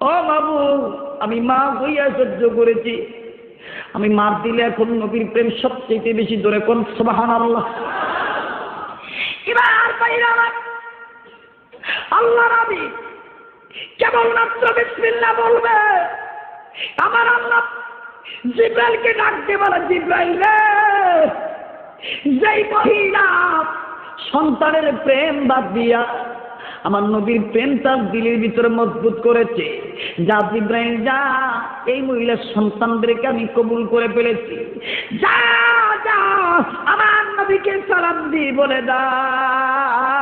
ও মাবুদ, আমি মা হইয়া সহ্য করেছি, আমি মার দিলে এখন নবীর প্রেম সবচেয়ে বেশি ধরে কোন সুবহানাল্লাহ। এবার বাইরে আল্লাহ নবী কেবলমাত্র বিসমিল্লাহ বলবে, আমার আল্লাহ জিবরাইলকে ডাকতে বলে, জিবরাইল রে, যেই মহিলা সন্তানের প্রেম বাদ দিয়া আমার নবীর প্রেম তার দিলের ভিতরে মজবুত করেছে, যা জিবরাইল যা, এই মহিলার সন্তানদেরকে আমি কবুল করে ফেলেছি, যা যা আমার নবীকে সালাম দিয়ে বলে দাও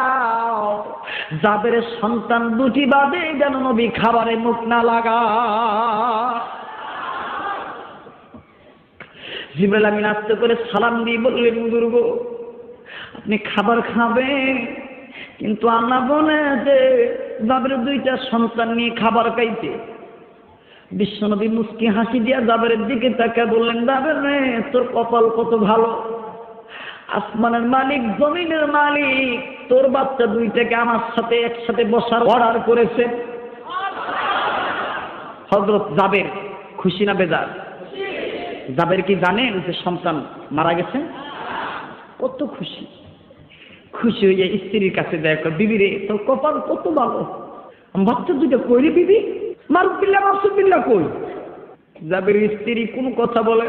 জাবের সন্তান দুটি বাদে যেন নবী খাবারে মুখ না লাগা। জিবরাইল আমিন আস্তে করে সালাম দিয়ে বললেন, বুজুর্গ আপনি খাবার খাবেন, কিন্তু আল্লাহ বলে যে জাবের দুইটা সন্তান নিয়ে খাবার খাইতে। বিশ্বনবী মুস্কি হাসি দিয়া জাবেরের দিকে তাকিয়ে বললেন, জাবের রে তোর কপাল কত ভালো, আসমানের মালিক জমিনের মালিক তোর বাচ্চা দুইটাকে আমার সাথে একসাথে বসার অর্ডার করেছে। হযরত জাবের খুশি না বেজার? জাবের কি জানেন যে সন্তান মারা গেছে? কত খুশি, খুশি হইয়া স্ত্রীর কাছে দেখো, বিবি রে তোর কপাল কত ভালো, বাচ্চা দুইটা কই রে বিবি? মারুবিল্লাহ মাসুবিল্লাহ কই? জাবের স্ত্রী কোন কথা বলে,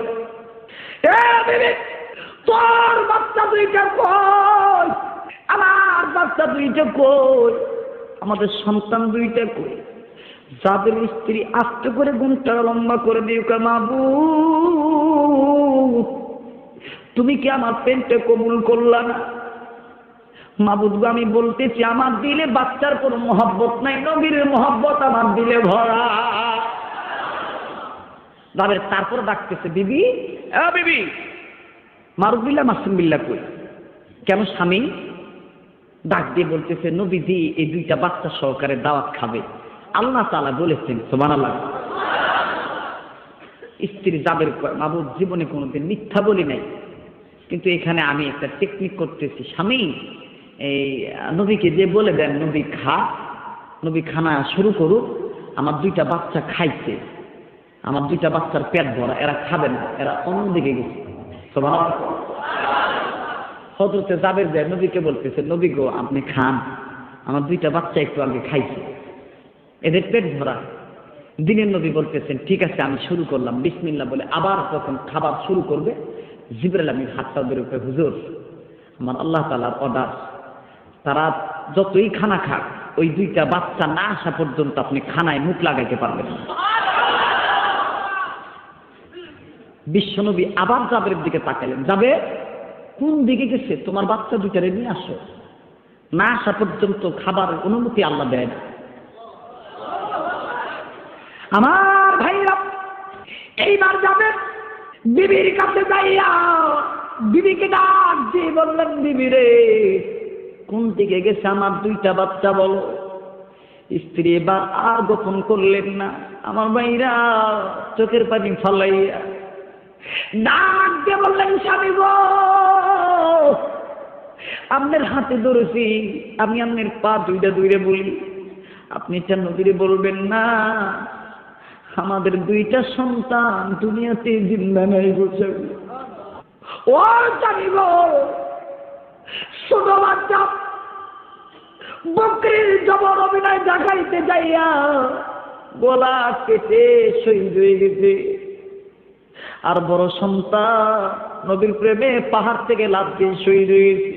এ বিবি তোর বাচ্চা দুইটা কই? আমার বাচ্চা দুইটা কই? আমাদের সন্তান দুইটা কই? জাবের স্ত্রী আস্তে করে ঘুমটা লম্বা করে দিয়ে কয়, মাবুদ তুমি কি আমার প্রেমটা কবুল করলা না? মাবুদ গো আমি বলতেছি আমার দিলে বাচ্চার কোনো মহব্বত নাই, নবীর মহব্বত আমার দিলে ভরা। জাবের তারপর ডাকতেছে, বিবি এ বিবি মারুবিল্লাহ মাসুবিল্লাহ কই? কেন স্বামী? ডাক দিয়ে বলতেছে, নবীজি এই দুইটা বাচ্চা সহকারে দাওয়াত খাবে, আল্লাহ তাআলা বলেছেন সুবহানাল্লাহ। স্ত্রী জাবের কয়, মাবুদ জীবনে কোনোদিন মিথ্যা বলি নাই, কিন্তু এখানে আমি একটা টেকনিক করতেছি। স্বামী এই নবীকে যে বলে দেন নবী খানা শুরু করুক, আমার 2টা বাচ্চা খাইছে, আমার 2টা বাচ্চার পেট ভরা, এরা খাবে না, এরা অন্যদিকে গেছে। হযরতে জাবের যায় নবীকে বলতেছে, নবী গো আপনি খান, আমার 2টা বাচ্চা একটু আগে খাইছে, এদের পেট ভরা। দিনের নবী বলতেছেন ঠিক আছে আমি শুরু করলাম, বিসমিল্লাহ বলে আবার যখন খাবার শুরু করবে, জিবরাইল আমিন হাতটা বের করে, হুজুর আমার আল্লাহ তাআলার অর্ডার, তারা যতই খানা খাক ওই 2টা বাচ্চা না আসা পর্যন্ত আপনি খানায় মুখ লাগাইতে পারবেন না। বিশ্বনবী আবার জাবেরের দিকে তাকালেন, যাবে কোন দিকে গেছে, তোমার বাচ্চা 2টারে নিয়ে আসো, না আসা পর্যন্ত খাবারের অনুমতি আল্লাহ দেয় না। আমার ভাইরা এইবার যাবে বিবির কাছে যাইয়া বিবিকে ডাক দিয়ে বললেন, বিবি রে কোন দিকে গেছে আমার 2টা বাচ্চা বলো। স্ত্রী এবার আর গোপন করলেন না, আমার ভাইরা চোখের পানি ফলাইয়া ডাক দিয়ে বললেন, স্বামী গো আপনার হাতে ধরেছি, আমি আপনার পা 2টা ধরে বলি, আপনি চান নবীরে বলবেন না আমাদের 2টা সন্তান দুনিয়াতে জিন্দা নাই বসে। ও স্বামী গো ছোট বাচ্চা বকরির জবর অভিনয় দেখাইতে যাইয়া গলা কেটে শহীদ হয়ে গেছে, আর বড় সন্তান নবীর প্রেমে পাহাড় থেকে লাফ দিয়ে শহীদ হয়ে গেছে।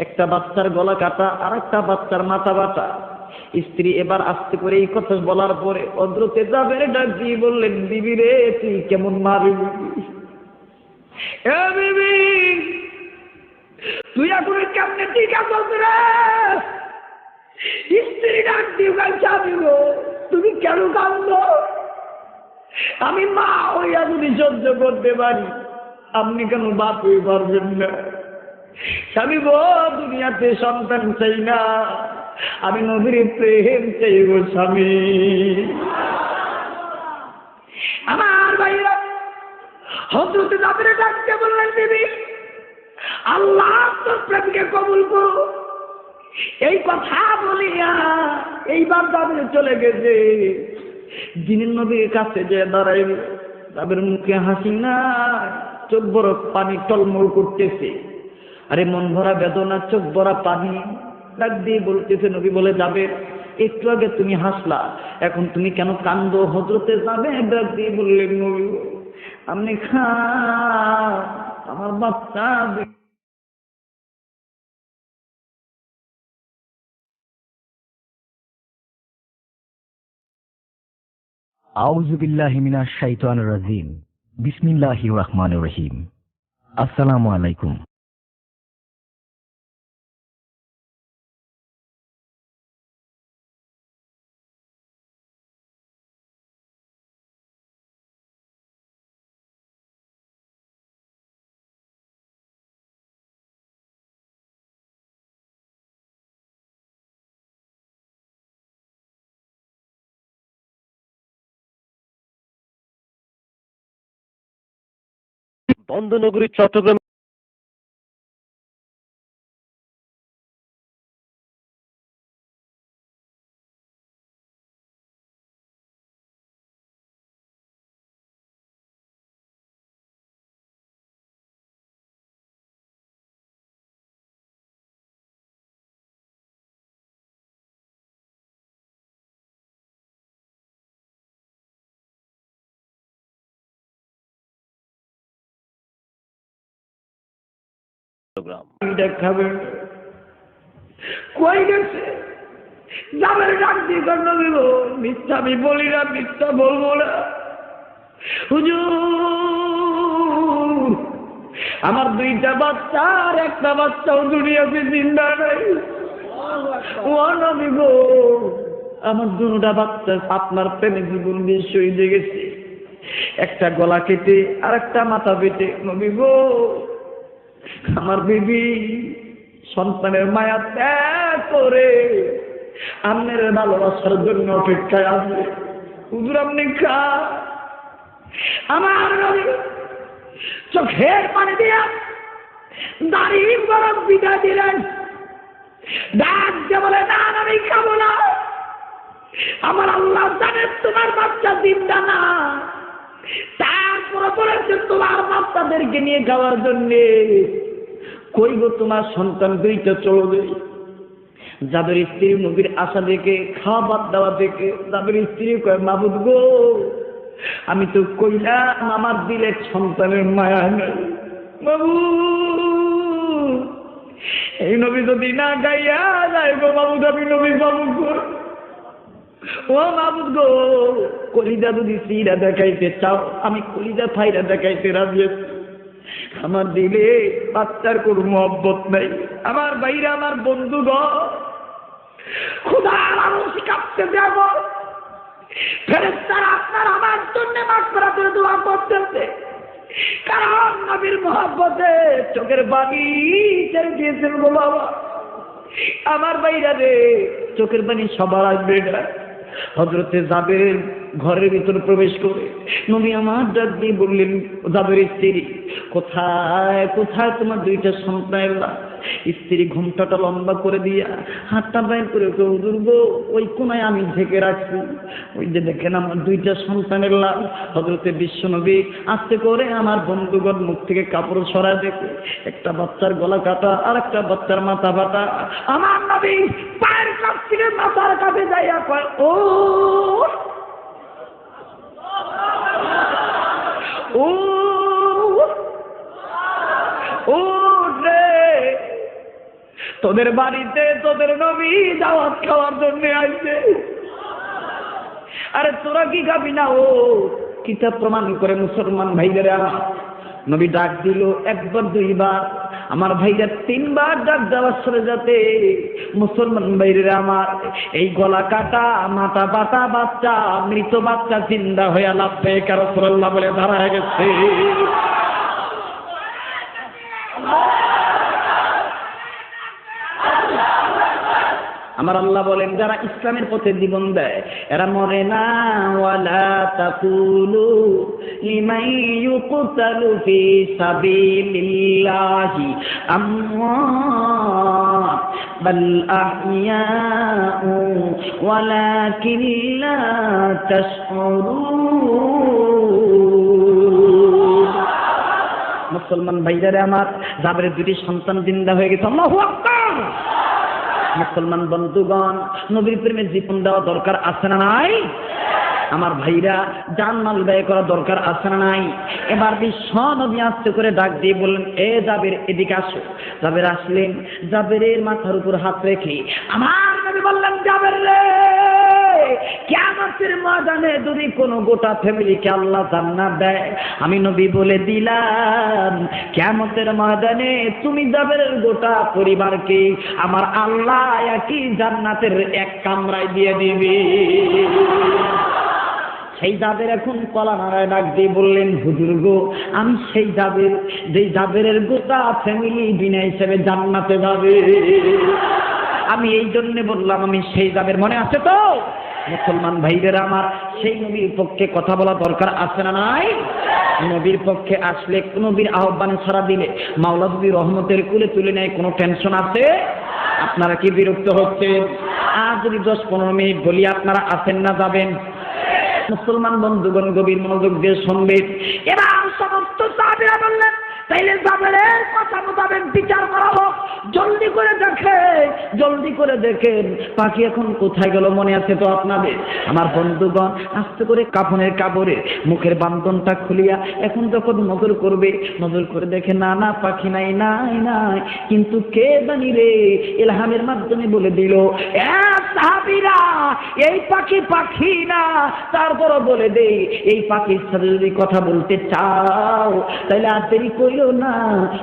একটা বাচ্চার গলা কাটা, আর একটা বাচ্চার মাথা বাটা। স্ত্রী এবার আস্তে করে এই কথা বলার পরে হযরতে জাবের ডাক দিয়ে বললেন, বিবি রে তুই কেমন মারবি, এ বিবি তুই এখন কেমনে ঠিক আছিস রে? স্ত্রী ডাক দিয়ে বলছে, আমি গো তুমি কেন কাঁদো? আমি মা হইয়া যদি সহ্য করতে পারি, আপনি কেন বাপ হয়ে পারবেন না? স্বামী গো দুনিয়াতে সন্তান চাই না, আমি নবীর প্রেম চাই গো স্বামী। আমার ভাইরা হযরতে জাবের ডাকতে বললেন, বিবি আল্লাহ তোর প্রেমকে কবুল করো। এই কথা বলিয়া এইবার জাবের চলে গেছে। দিনের নবীর কাছে যে দাঁড়াইল, জাবের মুখে হাসি না, চোখ বড় পানি টলমল করতেছে, আরে মন ভরা বেদনা, চোখ ভরা পানি। ডাক দিয়ে বলতেছে, নবী বলে, জাবের একটু আগে তুমি হাসলা, এখন তুমি কেন কান্দো? হযরতে জাবের ডাক দিয়ে বললেন, নবী আপনি খান, আমার বাচ্চা। আউযু বিল্লাহি মিনাশ শাইতানির রাজিম। বিসমিল্লাহির রহমানির রহিম। আসসালামু আলাইকুম। বন্দনগরী চট্টগ্রাম দেখাবে কই গেছে? জাবের ডাক দিয়ে নবী গো মিথ্যা আমি বলি না, মিথ্যা বলবো না। হুজুর আমার 2টা বাচ্চা আর একটা বাচ্চাও দুনিয়াতে জিন্দা নাই। ও নবী গো আমার 2টা বাচ্চা আপনার প্রেমে জীবন দিয়ে শহীদ হয়ে গেছে, একটা গলা কেটে আর একটা মাথা বেটে। নবী গো আমার বিবি সন্তানের মায়া ত্যাগ করে আপনার ভালোবাসার জন্য অপেক্ষায় আছে। হুজুর আপনি খান, আমার নবী চোখের পানি দিয়া দাড়ি বরফ বিদায় দিলেন। ডাক দিয়ে বলে, না আমি খাবো না। আমার আল্লাহ জানে তোমার বাচ্চা জিন্দা না, তারপরে বলেছে তোমার বাচ্চাদেরকে নিয়ে খাওয়ার জন্যে। কই গো তোমার সন্তান দুইটা চলবে। যাদের স্ত্রী নবীর আশা দেখে, খাওয়া বাদ দেওয়া দেখে যাদের স্ত্রী কয়, মাবুদ গো আমি তো কইলাম আমার দিলের সন্তানের মায়া নেই, মাবুদ এই নবী যদি না গাইয়া যায় গো মাবুদ, আমি নবী মাবুদ গো, ও মাবুদ গো কলিজা যদি সিরা দেখাইতে চাও আমি কলিজা থাইরা দেখাইতে রাজি আছি। আমার দিলে বাচ্চার কোনো মহব্বত নাই। আমার ভাইরা, আমার বন্ধুগণ, খোদার আরশ কাঁপতে দেব, ফেরেশতারা আপনার আমার জন্য মাগফিরাতের দোয়া করতেছে, কারণ নবীর মহব্বতে চোখের পানি ছেড়ে দিয়েছেন গো বাবা। আমার ভাইরা রে, চোখের পানি সবার আসবে না। হযরতে জাবের ঘরের ভিতর প্রবেশ করে নবী আমার ডাক দিয়ে বললেন, জাবের স্ত্রী কোথায় কোথায় তোমার দুইটা সন্তানের লাশ? স্ত্রী ঘুমটাটা লম্বা করে দিয়া হাতটা বাইর করে হুজুর গো ওই কোনায় আমি ঢেকে রাখছি, ওই যে দেখেন আমার দুইটা সন্তানের লাশ। হযরতে বিশ্বনবী আস্তে করে আমার বন্ধুগণ মুখ থেকে কাপড় সরায় দেখে একটা বাচ্চার গলা কাটা আর একটা বাচ্চার মাথা ফাটা। আমার নবী পায়ের কাছ থেকে মাথার কাছে যাইয়া কয়, ও ও ও রে, তোদের বাড়িতে তোদের নবী দাওয়াত খাওয়ার জন্য আইছে। আরে তোরা কি খাবি না? ও কিতাব প্রমাণ করে মুসলমান ভাইদের আমার নবী ডাক দিল একবার দুইবার, আমার ভাইরা তিনবার ডাক দেওয়ার সাথে যাতে মুসলমান ভাইদের আমার এই গলা কাটা মাথা বাটা বাচ্চা মৃত বাচ্চা জিন্দা হয়ে লাব্বাইক ইয়া রাসূলুল্লাহ বলে দাঁড়ায় গেছে। আমার আল্লাহ বলেন, যারা ইসলামের পথে জীবন দেয় এরা মরে না। ওয়ালা তাকুলু লিমান ইউকতালু ফি সাবিলিল্লাহি আমওয়াত বাল আহইয়াউ ওয়ালাকিন লা তাশউরুন। মুসলমান ভাইরা আমার, জাবেরের দুটি সন্তান জিন্দা হয়ে গেছে। আল্লাহু আকবার। মুসলমান বন্ধুগণ, নবীর প্রেমে জীবন দেওয়া দরকার আছে না নাই? আমার ভাইরা, জান মাল ব্যয় করা দরকার আছে না নাই? এবার বিশ্ব নবী আস্তে করে ডাক দিয়ে বললেন, এ জাবের এদিকে আসো। জাবের আসলেন, জাবেরের মাথার উপর হাত রেখে আমার নবী বললেন, জাবের রে, কিয়ামতের ময়দানে যদি কোনো গোটা ফ্যামিলিকে আল্লাহ জান্নাত দেয়, আমি নবী বলে দিলাম কিয়ামতের ময়দানে তুমি জাবেরের গোটা পরিবারকে আমার আল্লাহ একই জান্নাতের এক কামরায় দিয়ে দিবে। সেই জাবের এখন কলা নাড়ায় ডাক দিয়ে বললেন, হুজুর গো আমি সেই জাবের, যেই জাবেরের গোটা ফ্যামিলি বিনা হিসেবে জান্নাতে যাবে। আমি এই জন্য বললাম আমি সেই জাবের। মনে আছে তো? মুসলমান ভাইদের আমার, সেই নবীর পক্ষে কথা বলা দরকার আছে না নাই? নবীর পক্ষে আসলে, নবীর আহ্বানে সাড়া দিলে মাওলা নবী রহমতের কুলে তুলে নেয়, কোনো টেনশন আছে? আপনারা কি বিরক্ত হচ্ছেন? আর যদি 10-15 মিনিট বলি আপনারা আসেন না যাবেন? মুসলমান বন্ধুগণ গভীর মনোযোগ দিয়ে শুনবেন। এবার সমস্ত সাহাবীরা বললেন, তাইলে জাবেরের কথা মোতাবেক বিচার করা হোক। জলদি করে দেখেন, জলদি করে দেখেন পাখি এখন কোথায় গেল, মনে আছে তো আপনাদের? আমার বন্ধুগণ আস্তে করে কাফনের কাপড়ে মুখের বান্ধনটা খুলিয়া এখন যখন নজর করবে, নজর করে দেখে না না পাখি নাই নাই নাই, কিন্তু কে জানি রে ইলহামের মাধ্যমে বলে দিল, সাহাবীরা এই পাখি পাখি না, তারপরও বলে দেই এই পাখির সাথে যদি কথা বলতে চাও তাহলে আর দেরি কইরো না,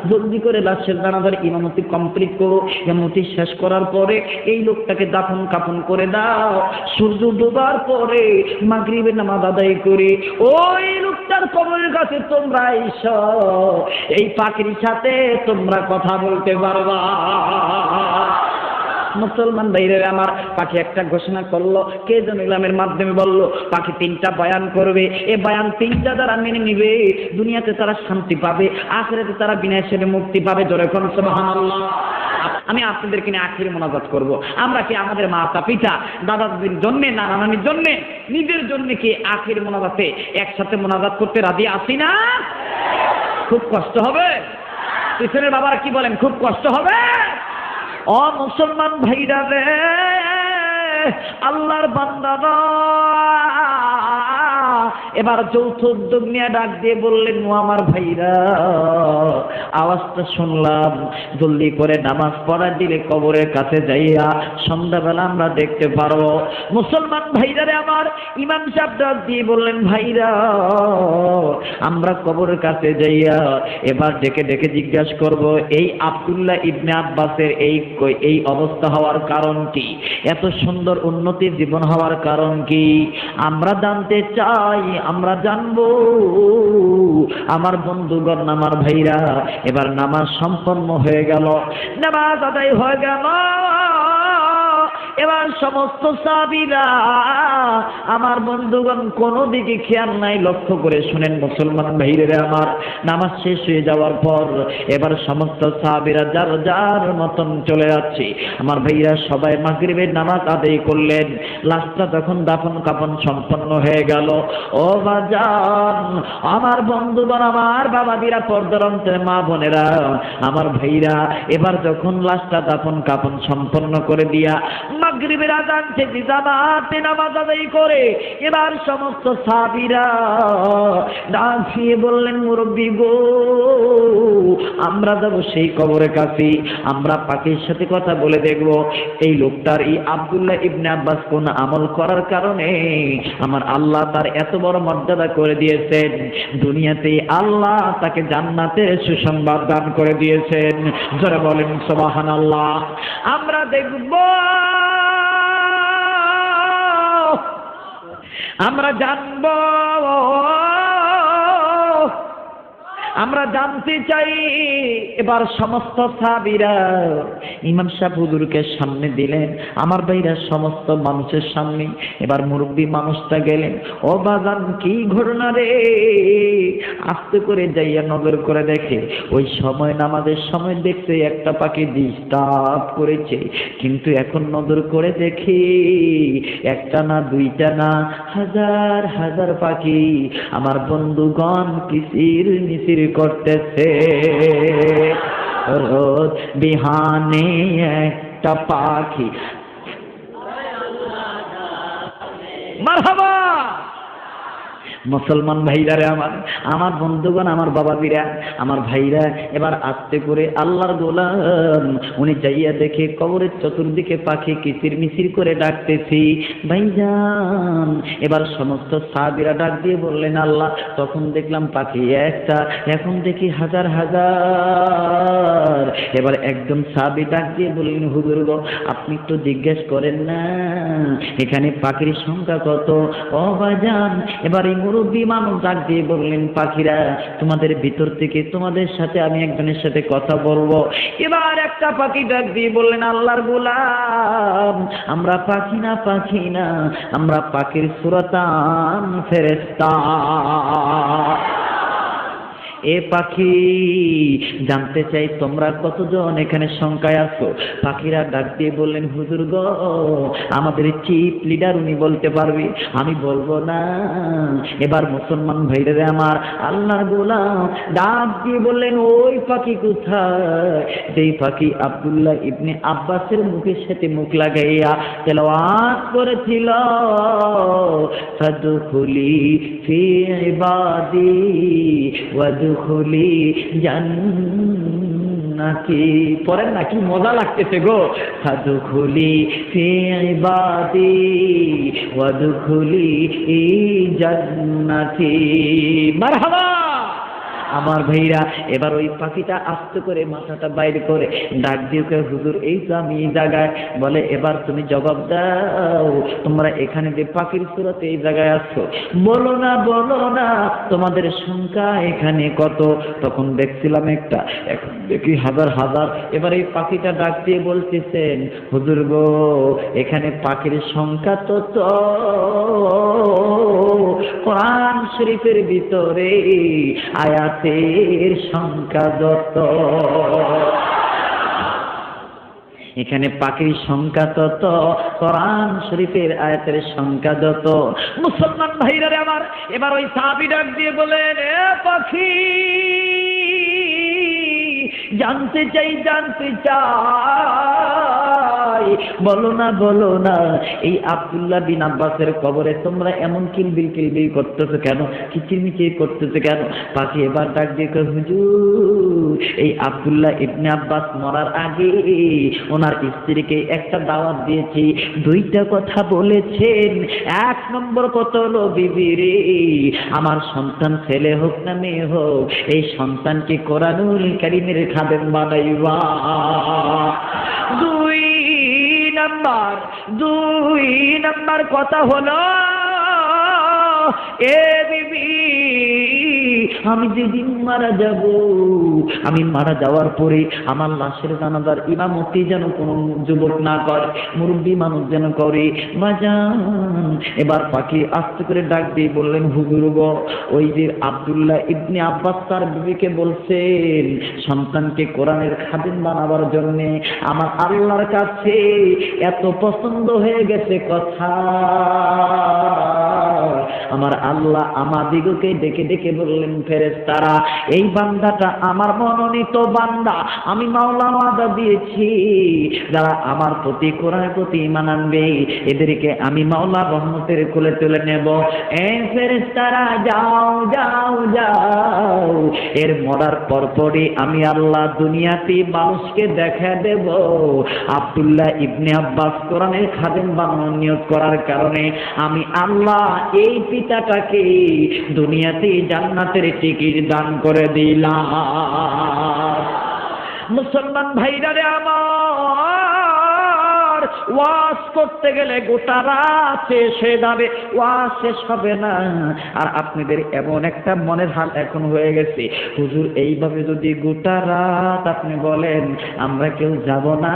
জলদি করে লাশের জানাজার ইমামতি কমপ্লিট করো। ইমামতি শেষ করার পরে এই লোকটাকে দাফন কাফন করে দাও। সূর্য ডোবার পরে মাগরিবের নামাজ আদায় করে ওই লোকটার কবরের কাছে তোমরা এসো, এই পাখির সাথে তোমরা কথা বলতে পারবা। মুসলমান ভাইরা আমার, পাখি একটা ঘোষণা করলো, কে যেন ইলামের মাধ্যমে বলল পাখি 3টা বয়ান করবে, এ বয়ান 3টা যারা মেনে নিবে দুনিয়াতে তারা শান্তি পাবে, আখিরাতে তারা বিনা হিসেবে মুক্তি পাবে। জোরে কোন সুবহানাল্লাহ। আমি আপনাদেরকে নিয়ে আখির মোনাজাত করব। আমরা কি আমাদের মাতা পিতা দাদা দাদির জন্য, নানা নানির জন্য, নিজের জন্য কি আখির মোনাজাতে একসাথে মোনাজাত করতে রাজি আছি না? খুব কষ্ট হবে। পিছনের বাবারা কি বলেন, খুব কষ্ট হবে? ও মুসলমান ভাইরা রে, আল্লাহর বান্দারা এবার যৌথ উদ্যোগ নিয়ে ডাক দিয়ে বললেন, ও আমার ভাইরা, আওয়াজটা শুনলাম, জলদি করে নামাজ পড়া দিলে কবরের কাছে যাইয়া সন্ধ্যাবেলা আমরা দেখতে পারবো। মুসলমান ভাইরা রে আমার, ইমাম সাহেব ডাক দিয়ে বললেন, ভাইরা আমরা কবরের কাছে যাইয়া এবার ডেকে ডেকে জিজ্ঞাসা করব, এই আব্দুল্লাহ ইবনে আব্বাসের এই অবস্থা হওয়ার কারণ কি, এত সুন্দর উন্নতির জীবন হওয়ার কারণ কি আমরা জানতে চাই, আমরা জানবো। আমার বন্ধুগণ, আমার ভাইরা, এবার নামাজ সম্পন্ন হয়ে গেল, নামাজ আদায় হয়ে গেল। এবার সমস্ত সাহাবীরা, আমার বন্ধুগণ, কোনো দিকে খেয়াল নাই, লক্ষ্য করে শুনেন মুসলমান ভাইরা আমার, নামাজ শেষ হয়ে যাওয়ার পর এবার সমস্ত সাহাবীরা যার যার মতন চলে যাচ্ছে। আমার ভাইরা সবাই মাগরিবের নামাজ আদায় করলেন। লাশটা যখন দাফন কাফন সম্পন্ন হয়ে গেল, ও বাজান, আমার বন্ধুগণ, আমার বাবাদিরা, পর্দার অন্তরে মা বোনেরা, আমার ভাইরা, এবার যখন লাশটা দাফন কাফন সম্পন্ন করে দিয়া মাগরিবের আযান থেকে জামাতে নামাজ আদায় করে এবার সমস্ত সাহাবীরা দাঁড়িয়ে বললেন, মুরব্বি গো, আমরা যাব সেই কবরের কাছে, আমরা পাখির সাথে কথা বলে দেখব এই লোকটার, এই আব্দুল্লাহ ইবনে আব্বাস কোন আমল করার কারণে আমার আল্লাহ তার এত বড় মর্যাদা করে দিয়েছেন, দুনিয়াতে আল্লাহ তাকে জান্নাতের সুসংবাদ দান করে দিয়েছেন। যারা বলেন সুবহানাল্লাহ। আমরা দেখব, আমরা জানব, আমরা জানতে চাই। এবার সমস্ত সাহাবীরা ইমাম সাহেব হুজুরকে সামনে দিলেন, আমার ভাইরা সমস্ত মানুষের সামনে। এবার মুরব্বী মানুষটা গেলেন, ও বাজান কি ঘটনা রে? আস্তে করে যাইয়া নজর করে দেখে ওই সময় নামাজের সময় দেখতে একটা পাখি ডিস্টার্ব করেছে, কিন্তু এখন নজর করে দেখি একটা না, দুইটা না, হাজার হাজার পাখি আমার বন্ধুগণ কিচির মিচির করতেছে। রোজ বিহানে একটা পাখি, মারহাবা। মুসলমান ভাইরা আমার, আমার বন্ধুগণ, আমার বাবাজিরা, আমার ভাইরা, এবার আস্তে করে আল্লাহর গোলাম উনি যাইয়া দেখে কবরের চতুর্দিকে পাখি কিচির মিচির করে ডাকতেছি। ভাইজান, এবার সমস্ত সাহাবীরা ডাক দিয়ে বললেন, আল্লাহ, তখন দেখলাম পাখি একটা, এখন দেখি হাজার হাজার। এবার একজন সাহাবী ডাক দিয়ে বললেন, হুজুর গো, আপনি একটু জিজ্ঞেস করেন না এখানে পাখির সংখ্যা কত? ও ভাইজান, এবার এই মুরব্বী মানুষ ডাক দিয়ে বললেন, পাখিরা তোমাদের ভিতর থেকে তোমাদের সাথে আমি একজনের সাথে কথা বলবো। এবার একটা পাখি ডাক দিয়ে বললেন, আল্লাহর গোলাম, আমরা পাখি না, পাখি না, আমরা পাখির সুরতান ফেরেশতা। এ পাখি, জানতে চাই তোমরা কতজন এখানে সংখ্যায় আছো? পাখিরা ডাক দিয়ে বললেন, হুজুর গো, আমাদের চিফ লিডার উনি বলতে পারবে, আমি বলবো না। এবার মুসলমান ভাইরা আমার, আল্লাহর গোলাম ডাক দিয়ে বললেন, ওই পাখি কোথায়? যেই পাখি আব্দুল্লাহ ইবনে আব্বাসের মুখের সাথে মুখ লাগাইয়া তেলাওয়াত করেছিল, ফাদখুলি ফি ইবাদি ওয়াদখুলি জান্নাতি। পড়েন না, কি মজা লাগতেছে গো। ফাদখুলি ফি ইবাদি ওয়াদখুলি জান্নাতি। মারহাবা। আমার ভাইরা এবার ওই পাখিটা আস্তে করে মাথাটা বাইরে করে ডাক দিয়ে কয়, হুজুর এই তো আমি এই জায়গায়। বলে এবার তুমি জবাব দাও, তোমরা এখানে যে পাখির সুরতে এই জায়গায় আসছো, বলো না তোমাদের সংখ্যা এখানে কত? তখন দেখছিলাম একটা, এখন দেখি হাজার হাজার। এবার এই পাখিটা ডাক দিয়ে বলতেছেন, হুজুর গো এখানে পাখির সংখ্যা তো কোরআন শরীফের ভিতরে আয়াতের সংখ্যা যত। এখানে পাখির সংখ্যা তত, কোরআন শরীফের আয়াতের সংখ্যা যত। মুসলমান ভাইরা রে আমার, এবার ওই সাহাবী ডাক দিয়ে বলেন, এ পাখি জানতে চাই বলো না এই আব্দুল্লাহ বিন আব্বাসের কবরে তোমরা এমন কিলবিল করতেছো কেন, কিচিরমিচির করতেছো কেন? পাখি এবার ডাক দিয়ে কয়, হুজুর এই আব্দুল্লাহ ইবনে আব্বাস মরার আগে ওনার স্ত্রীকে একটা দাওয়াত দিয়েছি, দুইটা কথা বলেছেন। এক নম্বর কথা হলো, বিবি রে আমার সন্তান ছেলে হোক না মেয়ে হোক, এই সন্তানকে কোরআনুল কারীমের খাদেম বানাইবা। দুই নাম্বার কথা হলো, এ বিবি আমি যেদিন মারা যাব, আমি মারা যাওয়ার পরে আমার লাশের জানাজার ইমামতি যেন কোনো যুবক না করে, মুরব্বী মানুষ যেন করে। বাজান এবার পাখি আস্তে করে ডাক দিয়ে বললেন, হুজুর গো ওই যে আব্দুল্লাহ ইবনে আব্বাস তার বিবিকে বলছেন সন্তানকে কোরআনের খাদিম বানাবার জন্য, আমার আল্লাহর কাছে এত পছন্দ হয়ে গেছে কথা, আমার আল্লাহ আমাদিগকে ডেকে ডেকে বললেন, ফেরেশতারা এই বান্দাটা আমার মনোনীত বান্দা, আমি মাওলা ওয়াদা দিয়েছি যারা আমার প্রতি কোরআনের প্রতি ঈমান আনবে এদেরকে আমি মাওলা রহমতের কোলে তুলে নেব। এই ফেরেশতারা যাও, এর মরার পরপরই আমি আল্লাহ দুনিয়াতে মানুষকে দেখা দেব আব্দুল্লাহ ইবনে আব্বাস কোরআনের খাদেম বানানোর নিয়ত করার কারণে আমি আল্লাহ এই পিতাটাকে দুনিয়াতে জান্নাতের টিকিট দান করে দিলাম। মুসলমান ভাইরা রে আমার, ওয়াজ করতে গেলে গোটা রাত শেষ হয়ে যাবে, ওয়াজ শেষ হবে না। আর আপনাদের এমন একটা মনের হাল এখন হয়ে গেছে, হুজুর এইভাবে যদি গোটা রাত আপনি বলেন আমরা কেউ যাব না,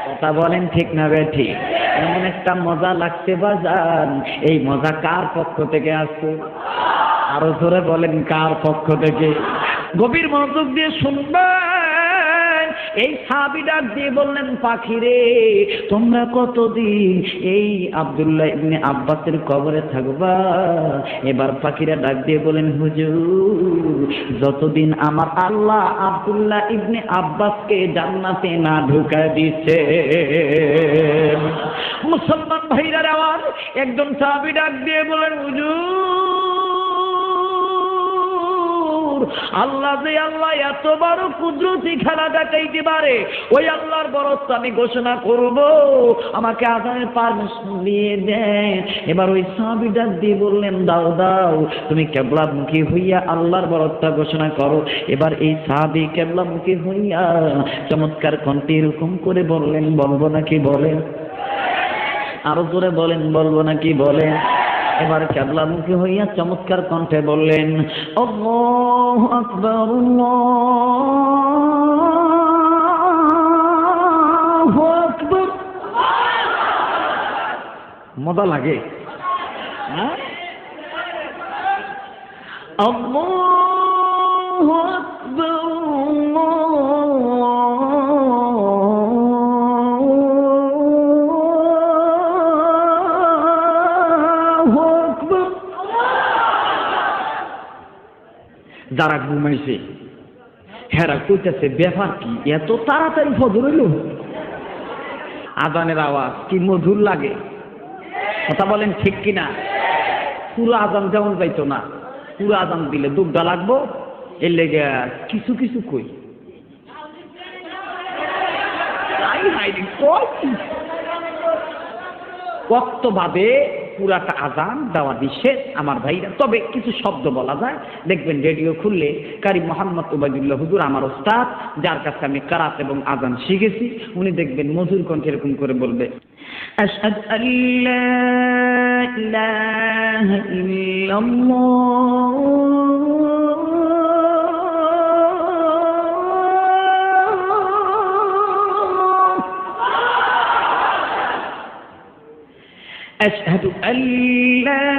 কথা বলেন ঠিক না বেঠিক? এমন একটা মজা লাগছে বাজান, এই মজা কার পক্ষ থেকে আসছে? আরো জোরে বলেন কার পক্ষ থেকে? গভীর মনোযোগ দিয়ে শুনবেন। এই সাহাবী ডাক দিয়ে বললেন, পাখি রে তোমরা কতদিন এই আব্দুল্লাহ ইবনে আব্বাসের কবরে থাকবা? এবার পাখিরা ডাক দিয়ে বলেন, হুজুর যতদিন আমার আল্লাহ আব্দুল্লাহ ইবনে আব্বাসকে জান্নাতে না ঢুকায় দিচ্ছে। মুসলমান ভাইরা আমার, একজন সাহাবী ডাক দিয়ে বলেন, হুজুর আল্লাহ যে আল্লাহ এত বড় কুদরতি খেলা দেখাইতে পারে, ওই আল্লাহর বরত্ব আমি ঘোষণা করব, আমাকে আযানের পারমিশন দিয়ে দেন। এবার ওই সাহাবী ডাক দিয়ে বললেন, দাও তুমি কিবলামুখী হইয়া আল্লাহর বরত্ব ঘোষণা করো। এবার এই সাহাবী কিবলামুখী হইয়া চমৎকার কণ্ঠে এরকম করে বললেন, বলবো নাকি বলেন? আরো জোরে বলেন, বলবো নাকি বলেন? এবার কিবলামুখী হইয়া চমৎকার কণ্ঠে বললেন, আল্লাহু আকবার, আল্লাহু আকবার। মজা লাগে, হ্যাঁ? আল্লাহু আকবার, যারা ঘুমাইছে হেরা কইতেছে ব্যাপার কি, এত তাড়াতাড়ি ফজর হইল? আজানের আওয়াজ কি মধুর লাগে, কথা বলেন ঠিক কিনা? পুরো আজান যেমন যাইতো না, পুরো আজান দিলে দুগ্ধা লাগবো, এর লেগে কিছু কিছু কই কত ভাবে পুরাটা আজান দেওয়া নিষেধ আমার ভাইরা। তবে কিছু শব্দ বলা যায়, দেখবেন রেডিও খুললে কারি মোহাম্মদ উবাইদুল্লাহ হুজুর আমার ওস্তাদ, যার কাছে আমি কারাত এবং আজান শিখেছি, উনি দেখবেন মধুর কণ্ঠে এরকম করে বলবে, আশহাদু আল্লা ইলাহা ইল্লাল্লাহ أشهد أن لا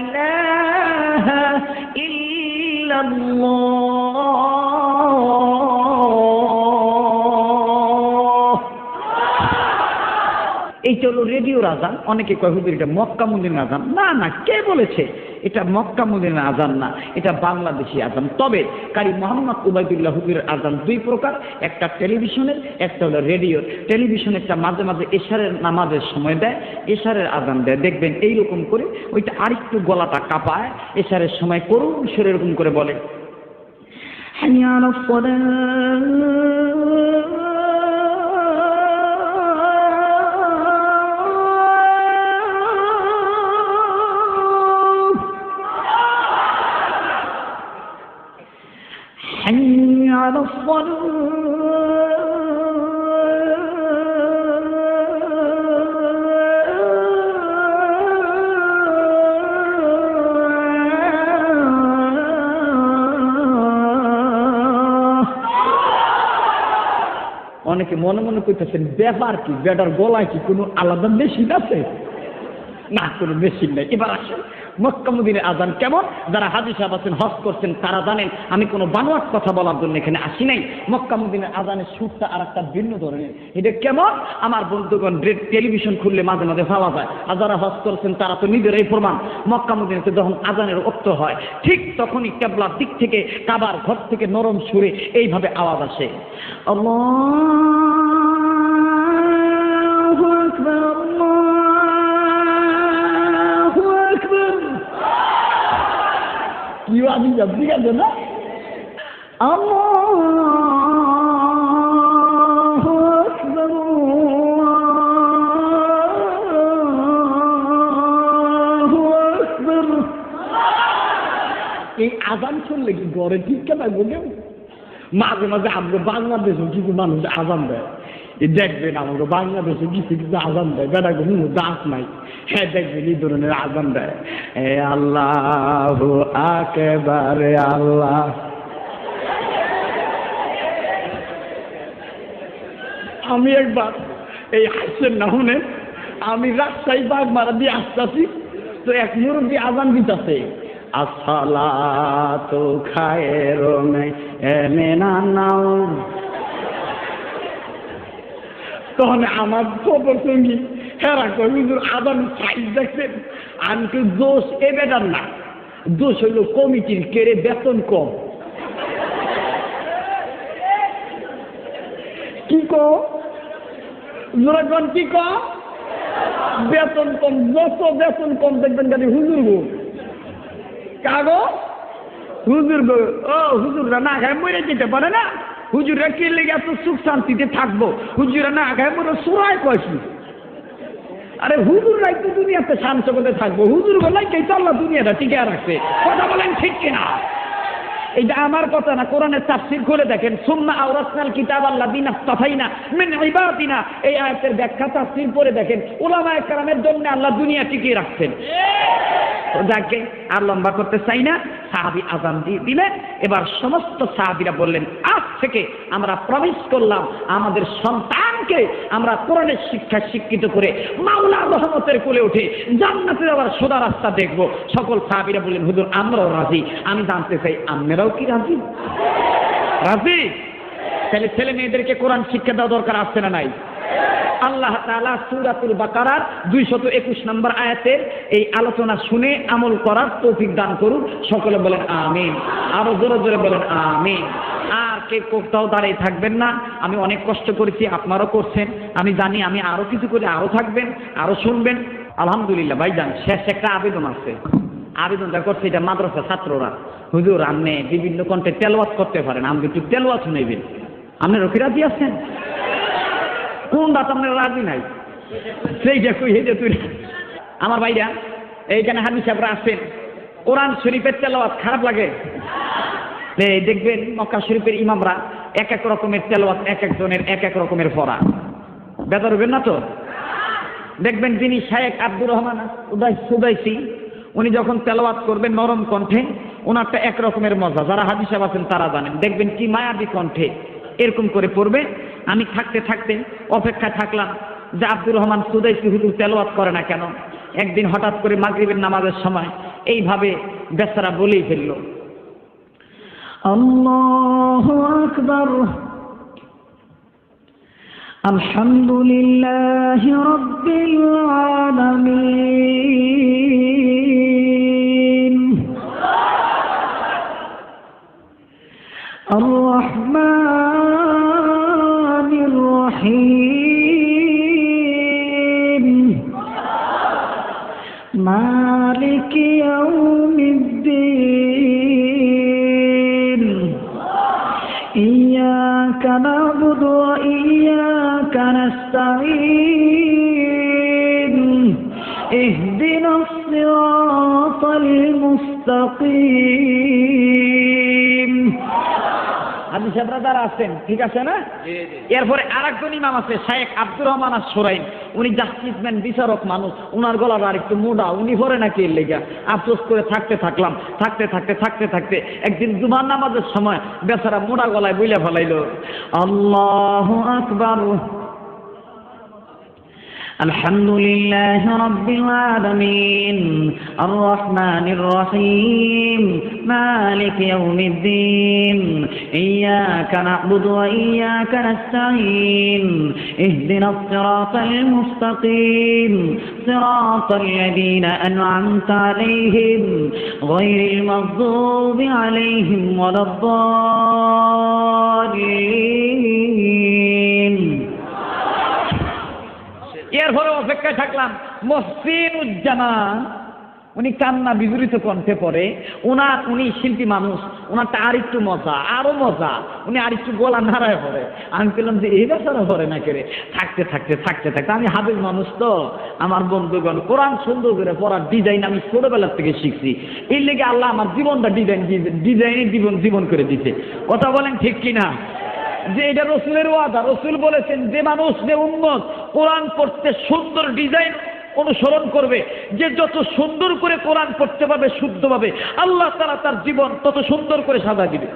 إله إلا الله। এইটা হলো রেডিওর আজান। অনেকে কয় হুজুর এটা মক্কা মদিনার আজান। না না, কে বলেছে এটা মক্কা মদিনার আজান? না, এটা বাংলাদেশি আজান। তবে কারি মোহাম্মদ উবাইদুল্লাহ হুজুরের আজান দুই প্রকার, একটা টেলিভিশনের, একটা হলো রেডিওর। টেলিভিশনেরটা মাঝে মাঝে এশারের নামাজের সময় দেয়, এশারের আজান দেয়, দেখবেন এইরকম করে ওইটা আরেকটু গলাটা কাঁপায়, এশারের সময় করুন সুরে এরকম করে বলে, হাইয়া আলাস সালাহ। حي على অনেকে মনে মনে করতেছেন ব্যাপার কি, বেটার গলায় কি কোনো আলাদা মেশিন আছে? না, কোনো মেশিন নেই। এবার আসেন মক্কা মদিনার আজান কেমন। যারা হাজী সাহেব আছেন, হজ করছেন, তারা জানেন আমি কোনো বানোয়াট কথা বলার জন্য এখানে আসি নাই। মক্কা মদিনার আজানের সুরটা আর একটা ভিন্ন ধরনের। এটা কেমন আমার বন্ধুগণ, টেলিভিশন খুললে মাঝে মাঝে ভাবা যায়। আর যারা হজ করছেন তারা তো নিজেরাই প্রমাণ। মক্কা মদিনাতে যখন আজানের অর্থ হয়, ঠিক তখনই কেবলার দিক থেকে, কাবার ঘর থেকে নরম সুরে এইভাবে আওয়াজ আসে, আল্লাহু আকবার, আল্লাহু আকবার। কি আমি যাবি গেছে না, আল্লাহু আকবার, আল্লাহু আকবার। এই আজান শুনলে কি ঘরে ঠিক কেন বলে? মাঝে মাঝে আমরা বাংলাদেশে কিছু মানুষ আজান দেয়, দেখবেন আমাকে বাংলাদেশে কিছু কিছু আজান দেয়, বেটা কোনো দাঁত নাই, হ্যাঁ দেখবেন এই ধরনের আজান দেয়, এ আল্লাহু আকবার, আল্লাহ। আমি একবার এই হাসছেন না শুনে, আমি রাজশাহী বাগমারা দিয়ে আসতেছি, তো এক মুরব্বী আজান দিতেছে, আসসালাতু খায়রুম মিনান নাওম। তখন আমার খবর সঙ্গী হেরা কই হুজুর আজান সাইজ দেখছেন? আমি তো দোষ এ বেটার না, দোষ হইল কমিটির, কেড়ে বেতন কম। কি কো জোরাগণ, কি কো বেতন কম। যত বেতন কম দেখবেন জানি হুজুর গো, কাগো হুজুর গো। ও হুজুররা না খায় মরে যেতে পারে না, হুজুররা কে লেগে এত সুখ শান্তিতে থাকবো? হুজুরা না খায় মরে সুরায় কয়েছি। আরে হুজুররাই তো দুনিয়াতে শান্ত করে থাকবো, হুজুর গোলাই কে আল্লাহ দুনিয়াটা টিকে রাখছে। কথা বলেন ঠিক কিনা? এটা আমার কথা না, কোরআনের তাফসীর করে দেখেন, সুম্মা আওরাসনাল কিতাব আল্লাযীনা ইসতাফাইনা মিন ইবাদিনা, এই আয়াতের ব্যাখ্যা তাফসীর পড়ে দেখেন, উলামায়ে কেরামের জন্য আল্লাহ দুনিয়া টিকিয়ে রাখছেন। তো যাকে আর লম্বা করতে চাই না, সাহাবী আযান দিয়ে দিলেন। এবার সমস্ত সাহাবীরা বললেন, আজ থেকে আমরা প্রমিস করলাম আমাদের সন্তানকে আমরা কোরআনের শিক্ষা শিক্ষিত করে মাওলা রহমতের কোলে উঠে জান্নাতে যাওয়ার সোজা রাস্তা দেখব। সকল সাহাবীরা বললেন, হুজুর আমরাও রাজি। আমি জানতে চাই আপনারাও কি রাজি? রাজি? তাহলে ছেলে মেয়েদেরকে কোরআন শিক্ষা দেওয়া দরকার আছে না নাই? আল্লাহ তাআলা সূরাতুল বাকারার 221 নম্বর আয়াতের এই আলোচনা শুনে আমল করার তৌফিক দান করুন। সকলে বলেন আমিন। আরো জোরে জোরে বলেন আমিন। আর কে কোথাও দাঁড়িয়ে থাকবেন না। আমি অনেক কষ্ট করেছি, আপনারাও করছেন, আমি জানি। আমি আরো কিছু করে আরো থাকবেন, আরো শুনবেন। আলহামদুলিল্লাহ ভাইজান, শেষ একটা আবেদন আছে। আবেদনটা করছে এটা মাদ্রাসা ছাত্ররা। হুজুর আপনি বিভিন্ন কণ্ঠে তেলাওয়াত করতে পারেন, আপনি একটু তেলাওয়াত শুনাইবেন। আপনি রকি রাজি আছেন? কোন রাত আপনার রাজি নাই? সেইটা কই হেঁটে তুই। আমার ভাইরা এইখানে হাদিস সাহেবরা আছেন, কোরআন শরীফের তেলাওয়াত খারাপ লাগে? এই দেখবেন মক্কা শরীফের ইমামরা এক এক রকমের তেলাওয়াত, এক একজনের এক এক রকমের পড়া। বেদার হবেন না তো? দেখবেন যিনি শায়েখ আব্দুর রহমান সুদাইসি, উনি যখন তেলাওয়াত করবেন নরম কণ্ঠে, ওনারটা এক রকমের মজা। যারা হাদিস সাহেব আছেন তারা জানেন। দেখবেন কি মায়াবী কণ্ঠে এরকম করে পড়বে। আমি থাকতে থাকতে অপেক্ষায় থাকলাম যে আব্দুর রহমান সুদাইসি হুজুর তেলাওয়াত করে না কেন। একদিন হঠাৎ করে মাগরিবের নামাজের সময় এইভাবে বেচারা বলেই ফেলল, আল্লাহু আকবার, আলহামদুলিল্লাহি রাব্বিল আলামিন, আর রহমানির রহিম, মালিকি ইয়াউমিদ্দিন, ইয়্যাকা না'বুদু ওয়া ইয়্যাকা নাস্তাঈন, ইহদিনাস সিরাতাল মুস্তাকিম। হাদিস সাহেবরা যারা আছেন ঠিক আছে না? এরপরে আরেকজন ইমাম আছে শায়েখ আব্দুর রহমান আশ-শুরাইন, উনি জাস্টিসম্যান, বিচারক মানুষ, উনার গলাটা আর একটু মোটা, উনি পড়ে নাকি এর লেগা। আফসোস করে থাকতে থাকতে একদিন জুমার নামাজের সময় বেচারা মোটা গলায় বইলা ফেলাইল, আল্লাহু আকবার, আলহামদুলিল্লাহি রাব্বিল আলামিন, আর রহমানির রহিম, মালিকি ইয়াউমিদ্দিন, ইয়্যাকা না'বুদু ওয়া ইয়্যাকা নাস্তাঈন, ইহদিনাস সিরাতাল মুস্তাকিম, সিরাতাল লাযীনা আন'আমতা আলাইহিম, গায়রিল মাগযুবি আলাইহিম ওয়ালাদ-দাল্লিন। এরপরে অপেক্ষায় থাকলাম মহসিনুজ্জামান, উনি কান্না বিজড়িত কণ্ঠে পড়ে। উনি শিল্পী মানুষ, ওনারটা আর একটু মজা, আরো মজা, উনি আর একটু গলা নাড়ায় পড়ে। আমি পেলাম যে এই বেচারা পড়ে না করে। থাকতে থাকতে আমি হাফেজ মানুষ তো, আমার বন্ধুগণ কোরআন সুন্দর করে পড়ার ডিজাইন আমি ছোটবেলার থেকে শিখছি। এই লেগে আল্লাহ আমার জীবনটা ডিজাইনে জীবন করে দিতে। কথা বলেন ঠিক কিনা? যে এটা রসুলের ওয়াদা। রসুল বলেছেন যে মানুষ, যে উম্মত কোরআন পড়তে সুন্দর ডিজাইন অনুসরণ করবে, যে যত সুন্দর করে কোরআন পড়তে পারবে শুদ্ধভাবে, আল্লাহ তাআলা তার জীবন তত সুন্দর করে সাজা দিবে।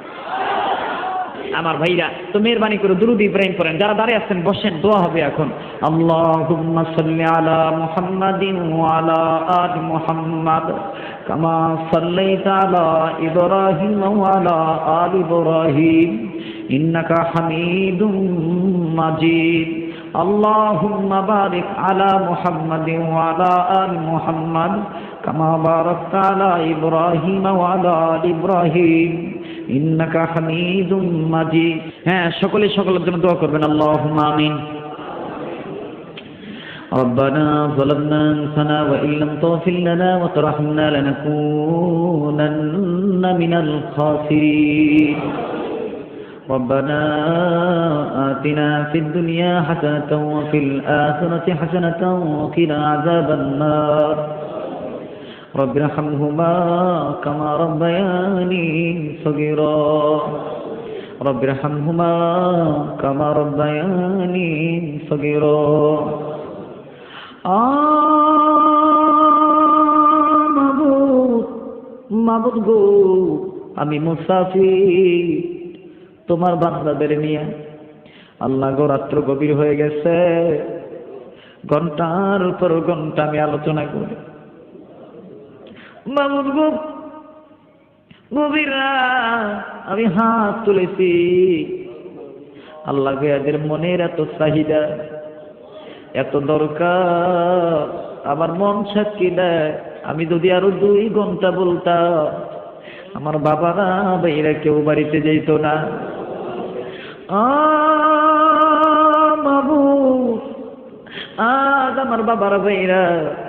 আমার ভাইরা তো মেহরবানি করে দুরূদ ইব্রাহিম পড়েন। যারা দাঁড়িয়ে আছেন বসেন, দোয়া হবে এখন। আল্লাহুম্মা সাল্লি আলা মুহাম্মাদিন ওয়া আলা আলি মুহাম্মাদ কামা সাল্লাইতা আলা ইব্রাহিম ওয়া আলা আলি ইব্রাহিম ইন্নাকা হামিদুম মাজিদ। আল্লাহুম্মা বারিক আলা মুহাম্মাদিন ওয়া আলা আলি মুহাম্মাদ কামা বারাকতা আলা ইব্রাহিম ওয়া আলা আলি ইব্রাহিম ইন্নাকা হামিদুম মাজিদ। হ্যাঁ, সকলের জন্য দোয়া করবেন। আল্লাহুম্মা আমিন। ربنا ظلمنا أنفسنا وإن لم تغفر لنا وترحمنا لنكونن من الخاسرين. ربنا آتنا في الدنيا حسنة وفي الآخرة حسنة وقنا عذاب النار. رب ارحمهما كما ربياني صغيرا. رب ارحمهما كما ربياني صغيرا. মাবুদ গো, আমি মুসাফির তোমার বান্দাদের নিয়ে। আল্লাহ গো, রাত্র গভীর হয়ে গেছে, ঘন্টার পর ঘন্টা আমি আলোচনা করি। মাবুদ গো, গভীর আমি হাত তুলেছি। আল্লাহ গো, এদের মনের এত চাহিদা, এত দরকার, আমার মন সাক্ষী দেয়। আমি যদি আরো 2 ঘন্টা বলতাম, আমার বাবারা ভাইরা কেউ বাড়িতে যেত না। মাবুদ, আজ আমার বাবারা ভাইরা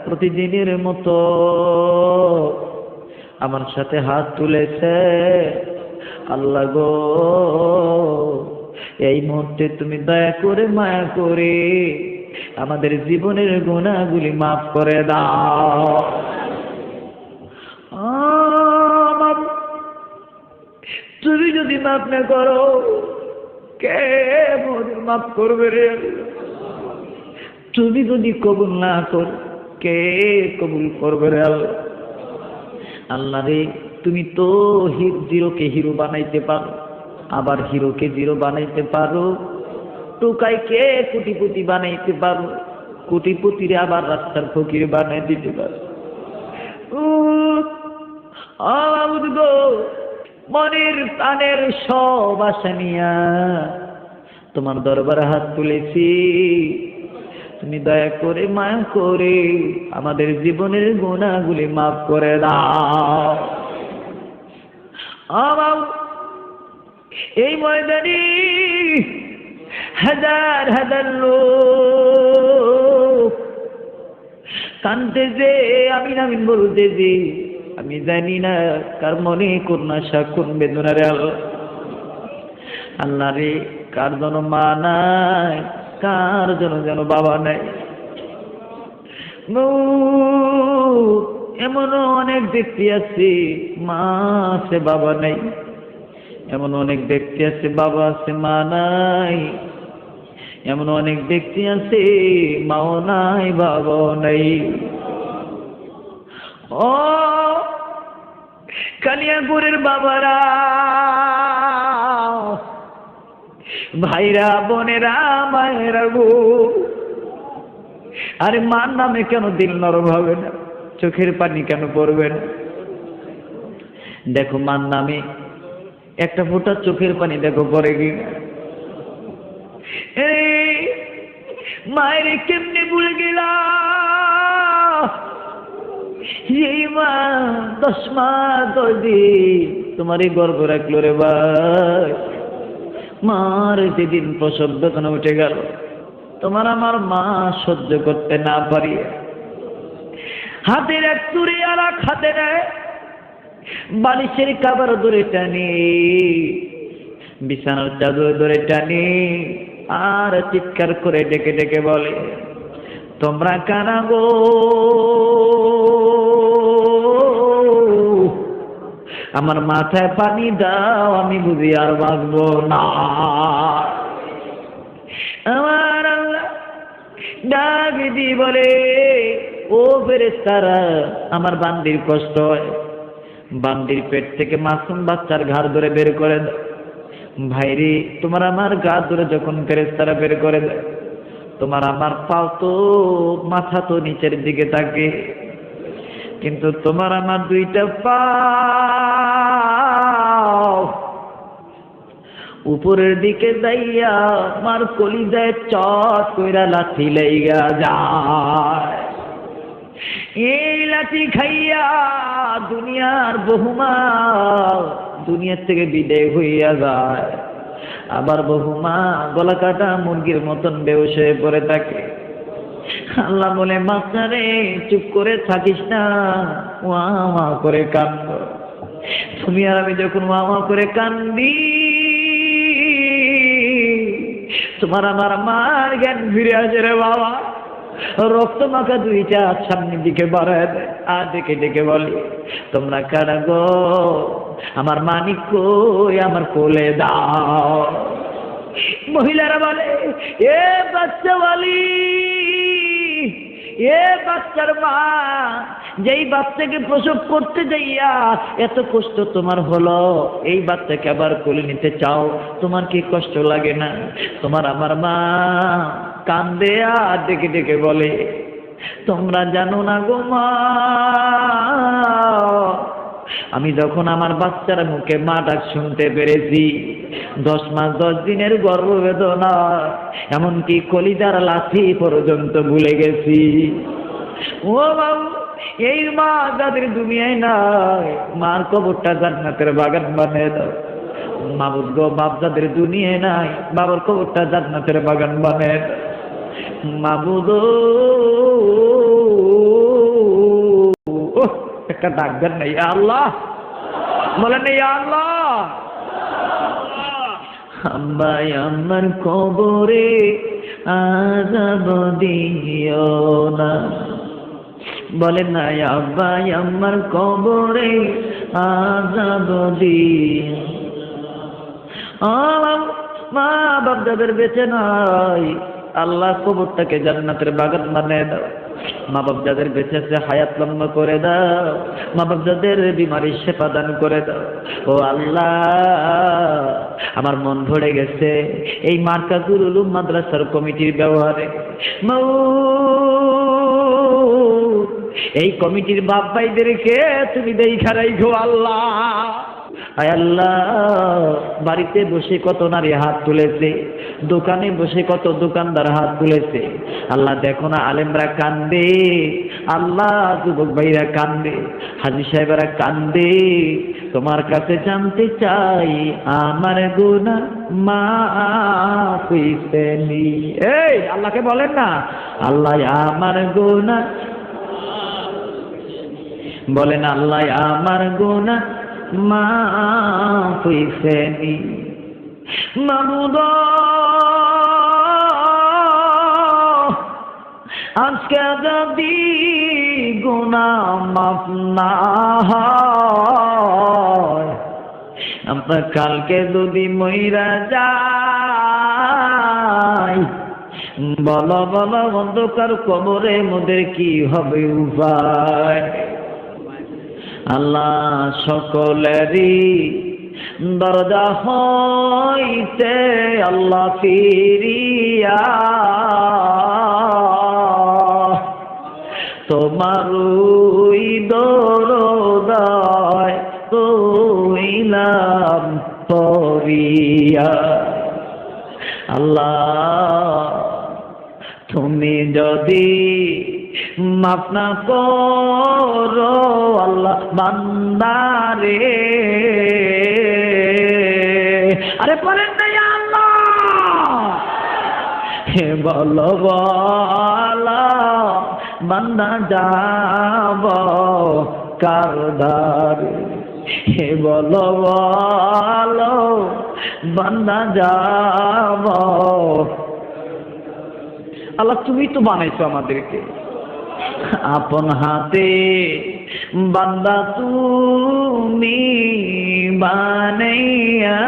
প্রতিদিনের মতো আমার সাথে হাত তুলেছে, আল্লাহ গো এই মুহূর্তে তুমি দয়া করে মায়া করে আমাদের জীবনের গুনাহগুলি মাফ করে দাও। তুমি যদি মাফ না করো কে মোদের মাফ করবে রে? তুমি যদি কবুল না কর কে কবুল করবে রে? আল্লাহ রে, তুমি তো জিরোকে হিরো বানাইতে পারো, আবার হিরোকে জিরো বানাইতে পারো, টোকাইকে কোটিপতি বানাইতে পারো, কোটিপতিরে আবার রাস্তার ফকির বানাই দিতে পারো। মনের প্রাণের সব আশা নিয়া তোমার দরবারে হাত তুলেছি, তুমি দয়া করে মায়া করে আমাদের জীবনের গুনাহগুলি মাফ করে দাও। আমার এই ময়দানে হাজার হাজার লোক কানতেছে, আমিন আমিন বলতেছে, আমি জানি না কার মনে কোন আশা কোন বেদনা রে আল্লাহ রে। কার জন্য মা নাই, কার জন্য যেন বাবা নাই। এমনও অনেক ব্যক্তি আছে মা আছে বাবা নাই, এমন অনেক ব্যক্তি আছে বাবা আছে মা নাই, এমন অনেক ব্যক্তি আছে মাও নাই বাবাও নাই। ও কালিয়াপুরের বাবারা, ভাইরা বোনেরা মায়েরা গো, আরে মার নামে কেন দিল নরম হবে না, চোখের পানি কেন পড়বে না? দেখো মার নামে একটা ফোঁটা চোখের পানি দেখো পড়ে কিনা। মায়ের কেমনে ভুলে গেলাম, এই মা 10 মাস 10 দিন তোমারই গর্ব রাখলো রে ভাই। মার যেদিন প্রসব বেদনা উঠে গেল, তোমার আমার মা সহ্য করতে না পারি হাতের এক তুড়ি আর এক হাতে নেয়, বালিশের কাবার ধরে টানে, বিছানার চাদর ধরে টানে, আর চিৎকার করে ডেকে ডেকে বলে, তোমরা কারা গো? আমার মাথায় পানি দাও, আমি বুঝি আর বাঁচবো না। আমার আল্লাহ ডাক দিয়ে বলে, ও ফেরেশতারা, আমার বান্দির কষ্ট হয়, বান্দির পেট থেকে মাসুম বাচ্চার ঘাড় ধরে বের করে দেয়। ভাইরে, তোমার আমার গা ধরে যখন ফেরেশতারা বের করে দেয়, তোমার আমার পাও তো মাথা তো নিচের দিকে থাকে, কিন্তু তোমার আমার দুইটা পা উপরের দিকে যাইয়া আমার কলিজায় চট কইরা লাঠি লাইগা যায়। এই লাঠি খাইয়া দুনিয়ার বহুমা দুনিয়ার থেকে বিদায় হইয়া যায়, আবার বহুমা গলা কাটা মুরগির মতন বেহুশ হয়ে পড়ে থাকে। আল্লাহ বলে, বাচ্চারে চুপ করে থাকিস না, ওয়া ওয়া করে কান্দ। তুমি আর আমি যখন ওয়া ওয়া করে কান্দি, তোমার আমার মার জ্ঞান ফিরে আসে রে বাবা। রক্ত মাখা দুইটা সামনের দিকে বাড়ায় দেয়, আর ডেকে ডেকে বলে, তোমরা কারা গো? আমার মানিক কই, আমার কোলে দাও। মহিলারা বলে, এ বাচ্চা বলি, এ বাচ্চার মা, যেই বাচ্চাকে প্রসব করতে যাইয়া এত কষ্ট তোমার হলো, এই বাচ্চাকে আবার কোলে নিতে চাও, তোমার কি কষ্ট লাগে না? তোমার আমার মা কান্দে আর ডেকে ডেকে বলে, তোমরা জানো না গো মা, আমি যখন আমার বাচ্চার মুখে মা ডাক শুনতে পেরেছি, 10 মাস 10 দিনের গর্ভবেদনা, এমনকি কলিজার লাথি পর্যন্ত ভুলে গেছি। ও বাবু, এই মা যাদের দুনিয়ায় নাই, মার কবরটা জান্নাতের বাগান বানিয়ে দাও। মাবুদ গো, বাপ যাদের দুনিয়ায় নাই, বাবার কবরটা জান্নাতের বাগান বানিয়ে দাও। মাবুদ একটা ডাক দেন না, ইয়া আল্লাহ বলেন, ইয়া আল্লাহ। আব্বা আমার কবরে আযাব দিও না, বলেন না আব্বা আমার কবরে আযাব দিও। মা বাপ যাদের বেঁচে নাই আল্লাহ কবরটাকে জান্নাতের বাগান বানিয়ে দাও। মা বাপ যাদের বেঁচে আছে হায়াত লম্বা করে দাও। মা বাপ যাদের বিমারির সেবা দান করে দাও। ও আল্লাহ, আমার মন ভরে গেছে এই মার্কাজুল উলুম মাদ্রাসার কমিটির ব্যবহারে। এই কমিটির বাপ ভাইদেরকে তুমি দেখা রাখো আল্লাহ। আয় আল্লাহ, বাড়িতে বসে কত নারী হাত তুলেছে, দোকানে বসে কত দোকানদার হাত তুলেছে। আল্লাহ দেখো না, আলেমরা কান্দে, আল্লাহ যুবক ভাইরা কান্দে, হাজী সাহেবরা কান্দে। তোমার কাছে জানতে চাই আমার গুনাহ মাফ হইছেনি। এই আল্লাহকে বলেন না, আল্লাহ আমার গুনাহ, বলেন আল্লাহ আমার গুনাহ মাফ হইছেনি। মাবুদ আজকে যদি গুনাহ মাফ না হয়, আমরা কালকে যদি মইরা যাই, বলো বলো অন্ধকার কবরে মোদের কি হবে উপায়? আল্লাহ সকলেরই দরজা হইতে আল্লাহ ফিরিয়া তোমারই দরদায় কইলাম পরিয়া। আল্লাহ তুমি যদি মাফ না করো আল্লাহ বান্দারে, আরে বলেন না ইয়া আল্লাহ, হে বলো বলো বান্দা যাব কারদার, হে বলো বলো বান্দা যাব। আল্লাহ তুমি তো বানাইছো আমাদেরকে আপন হাতে, বান্দা তুমি বানাইয়া।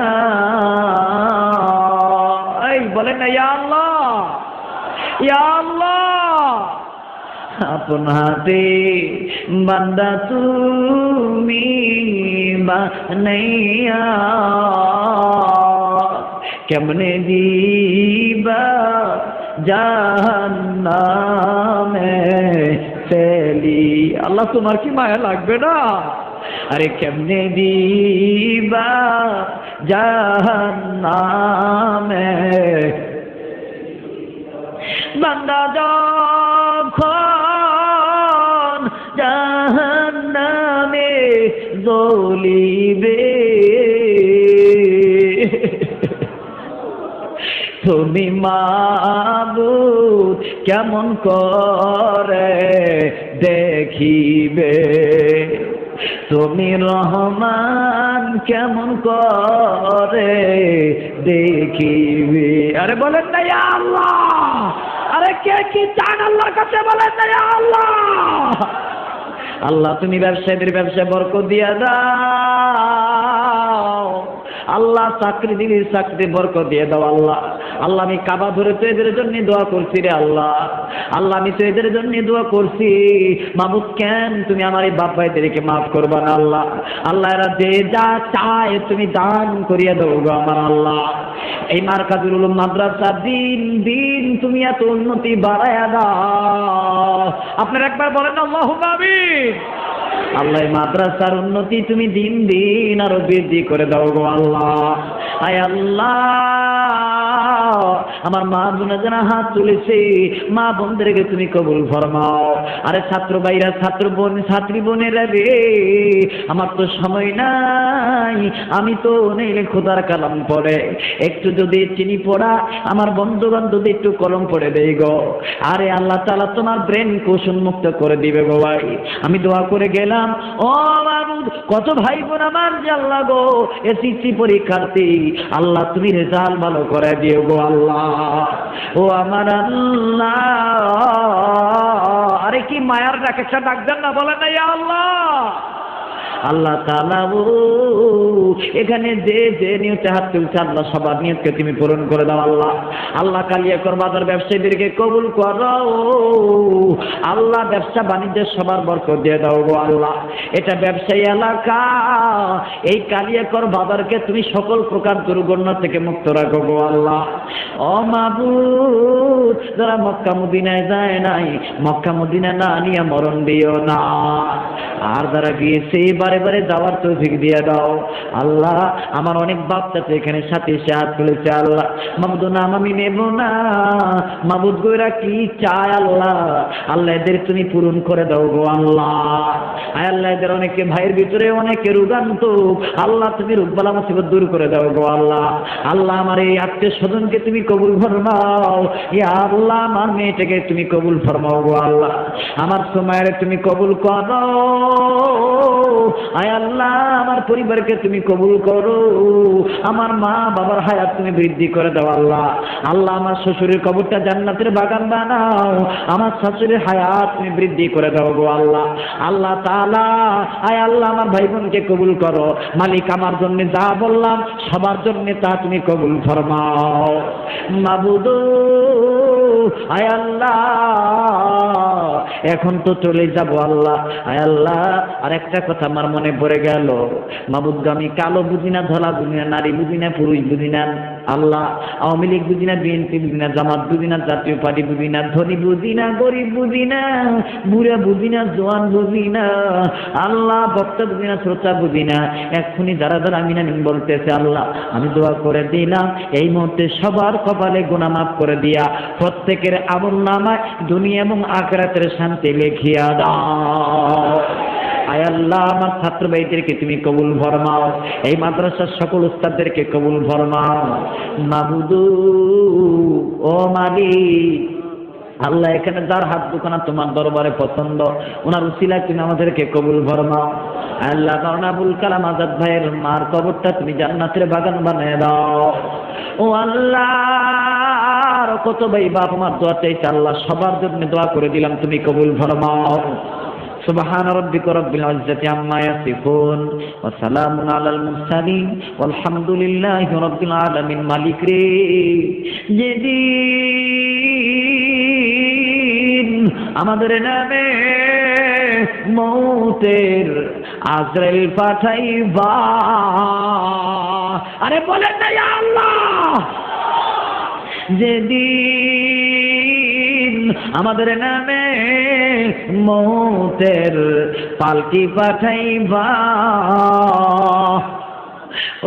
এই বলেন না ইয়া আল্লাহ, ইয়া আল্লাহ, আপন হাতে বান্দা তুমি বানাইয়া কেমনে দিবা জাহান্নামে ফেলি। আল্লাহ তোমার কি মায়া লাগবে না? আরে কেমনে দিবা জাহান্নামে, বান্দা যখন জাহান্নামে জ্বলিবে, তুমি মাবুদ কেমন করে দেখিবে, তুমি রহমান কেমন করে দেখিবে। আরে বলেন না ইয়া আল্লাহ, আরে কে কি চান আল্লাহর কাছে বলেন না ইয়া আল্লাহ। আল্লাহ তুমি ব্যবসায়ীদের ব্যবসায় বরকত দিয়া দাও। আল্লাহ চাকরি দিলি চাকরি বরকত দিয়ে দাও। আল্লাহ আল্লাহ আমি কাবা ধরে তো এদের জন্য দোয়া করছি রে আল্লাহ। আল্লাহ আমি তো এদের জন্য দোয়া করছি, মাবুদ কেন তুমি আমার এই বাপ ভাইদেরকে মাফ করবা না আল্লাহ। আল্লাহ এরা যে যা চায় তুমি দান করিয়া দাও গো আমার আল্লাহ। এই মার্কাজুল উলুম মাদ্রাসা দিন দিন তুমি এত উন্নতি বাড়ায়া দাও। আপনারা একবার বলেন আল্লাহুম্মা আমিন। আল্লাহ মাদ্রাসার উন্নতি তুমি দিন দিন আরো বৃদ্ধি করে দাও গো আল্লাহ। আয় আল্লাহ আমার মা বোনেরা যারা হাত তুলেছে মা বোনদেরকে তুমি কবুল ফরমাও। আরে ছাত্র ভাইরা, ছাত্র বোন, ছাত্রী বোনেরা রে, আমার তো সময় নাই, আমি তো নেইলে খোদার কালাম পড়ে একটু যদি চিনি পড়া আমার বন্ধু বান্ধব একটু কলম পড়ে দেই গো। আরে আল্লাহ তাআলা তোমার ব্রেন কোষ উন্মুক্ত করে দিবে গো ভাই। আমি দোয়া করে গেলাম, ও মাবুদ, কত ভাই বোন আমার যে আল্লাহ গো এসএসসি পরীক্ষার্থী, আল্লাহ তুমি রেজাল্ট ভালো করে দিও গো আল্লাহ। ও আমার আল্লাহ, আরে কি মায়ার ডাক, একটা ডাক দেন না, বলে না ইয়া আল্লাহ। আল্লাহ তাআলা এখানে যে যে নিয়তে হাত তুলছে আল্লাহ সবার নিয়তকে তুমি পূরণ করে দাও আল্লাহ। আল্লাহ কালিয়াকর বাজার ব্যবসায়ীদেরকে কবুল করো আল্লাহ, ব্যবসা বাণিজ্যের সবার বরকত দিয়ে দাও গো আল্লাহ। এটা ব্যবসায়ী এলাকা, এই কালিয়াকর বাজারকে তুমি সকল প্রকার দুর্গন্ধ থেকে মুক্ত রাখো গো আল্লাহ। ও মাবুদ, যারা মক্কা মদিনায় যায় নাই, মক্কা মদিনা না নিয়ে মরণ দিও না, আর যারা গিয়েছে বারে বারে যাওয়ার তৌফিক দিয়ে দাও আল্লাহ। আমার অনেক বাচ্চা এখানে সাথে এসে হাত তুলেছে আল্লাহ, মাবুদ নাম আমি নেব না, মাবুদ গোরা কি চায় আল্লাহ, আল্লাহ এদের তুমি পূরণ করে দাও গো আল্লাহ। আয় আল্লাহ, এদের অনেকে ভাইয়ের ভিতরে অনেকে রোগান্ত, আল্লাহ তুমি রোগবালা মুসিবত দূর করে দাও গো আল্লাহ। আল্লাহ আমার এই আত্মীয় স্বজনকে তুমি কবুল ফরমাও ইয়া আল্লাহ, আমার মেয়েটাকে তুমি কবুল ফরমাও গো আল্লাহ, আমার সময়ের তুমি কবুল করো। আয় আল্লাহ, আমার পরিবারকে তুমি কবুল করো, আমার মা বাবার হায়াত তুমি বৃদ্ধি করে দাও আল্লাহ। আল্লাহ, আমার শ্বশুরের কবরটা জান্নাতের বাগান বানাও, আমার শাশুড়ির হায়াত তুমি বৃদ্ধি করে দাও গো আল্লাহ। আল্লাহ তাআলা, আয় আল্লাহ, আমার ভাই বোনকে কবুল করো মালিক, আমার জন্য যা বললাম সবার জন্য তা তুমি কবুল ফরমাও মাবুদ। আয় আল্লাহ, এখন তো চলে যাব আল্লাহ। আয় আল্লাহ, আর একটা কথা আমার মনে পড়ে গেল, মাবুদ আমি কালো বুঝি না, ধলা বুঝি না, নারী বুঝি না, পুরুষ বুঝি না আল্লাহ, আওয়ামী লীগ বুঝি না, বিএনপি বুঝি না, জামাত বুঝি না, জাতীয় পার্টি বুঝি না, ধনী বুঝি না, গরিব বুঝি না, বুড়া বুঝি না, জোয়ান বুঝি না আল্লাহ, বক্তা বুঝি না, শ্রোতা বুঝি না, এক্ষুনি যারা যারা আমিন আমিন বলতেছে আল্লাহ, আমি দোয়া করে দিলাম এই মুহূর্তে সবার কপালে গুনাহ মাফ করে দিয়া প্রত্যেকের আমলনামায় দুনিয়া এবং আখিরাতের শান্তি লিখিয়া দাও। আয় আল্লাহ, আমার ছাত্র ভাইদেরকে তুমি কবুল ফরমাও, এই মাদ্রাসার সকল উস্তাদদেরকে কবুল ফরমাও মাবুদ। ও মালিক আল্লাহ, এখানে যার হাত দুখানা তোমার দরবারে পছন্দ, ওনার উসিলায় তুমি আমাদেরকে কবুল ফরমাও আল্লাহ। কারণ আবুল কালাম আজাদ ভাইয়ের মার কবরটা তুমি জান্নাতের বাগান বানিয়ে দাও ও আল্লাহ। কত ভাই বাপ আমার দোয়া চাইছে আল্লাহ, সবার জন্য দোয়া করে দিলাম, তুমি কবুল ফরমাও। সুবহান রাব্বিকা রাব্বিল ইজ্জাতি আম্মা ইয়াসিফুন ওয়া সালামুন আলাল মুরসালিন ওয়ালহামদুলিল্লাহি রাব্বিল আলামিন। মালিক রে, যেদিন আমাদের নামে মৌতের আজরাইল পাঠাইবা, আরে বলেন না ইয়া আল্লাহ, যেদিন আমাদের নামে মৌতের পালকি পাঠাইবা,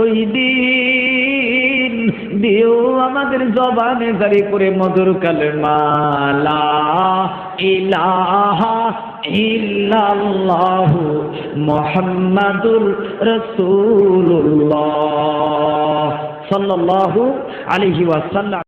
ওই দিন দিও আমাদের জবানে জারি করে মধুর কালেমা লা ইলাহা ইল্লাল্লাহু মুহাম্মাদুর রাসূলুল্লাহ সাল্লাল্লাহু আলাইহি ওয়াসাল্লাম।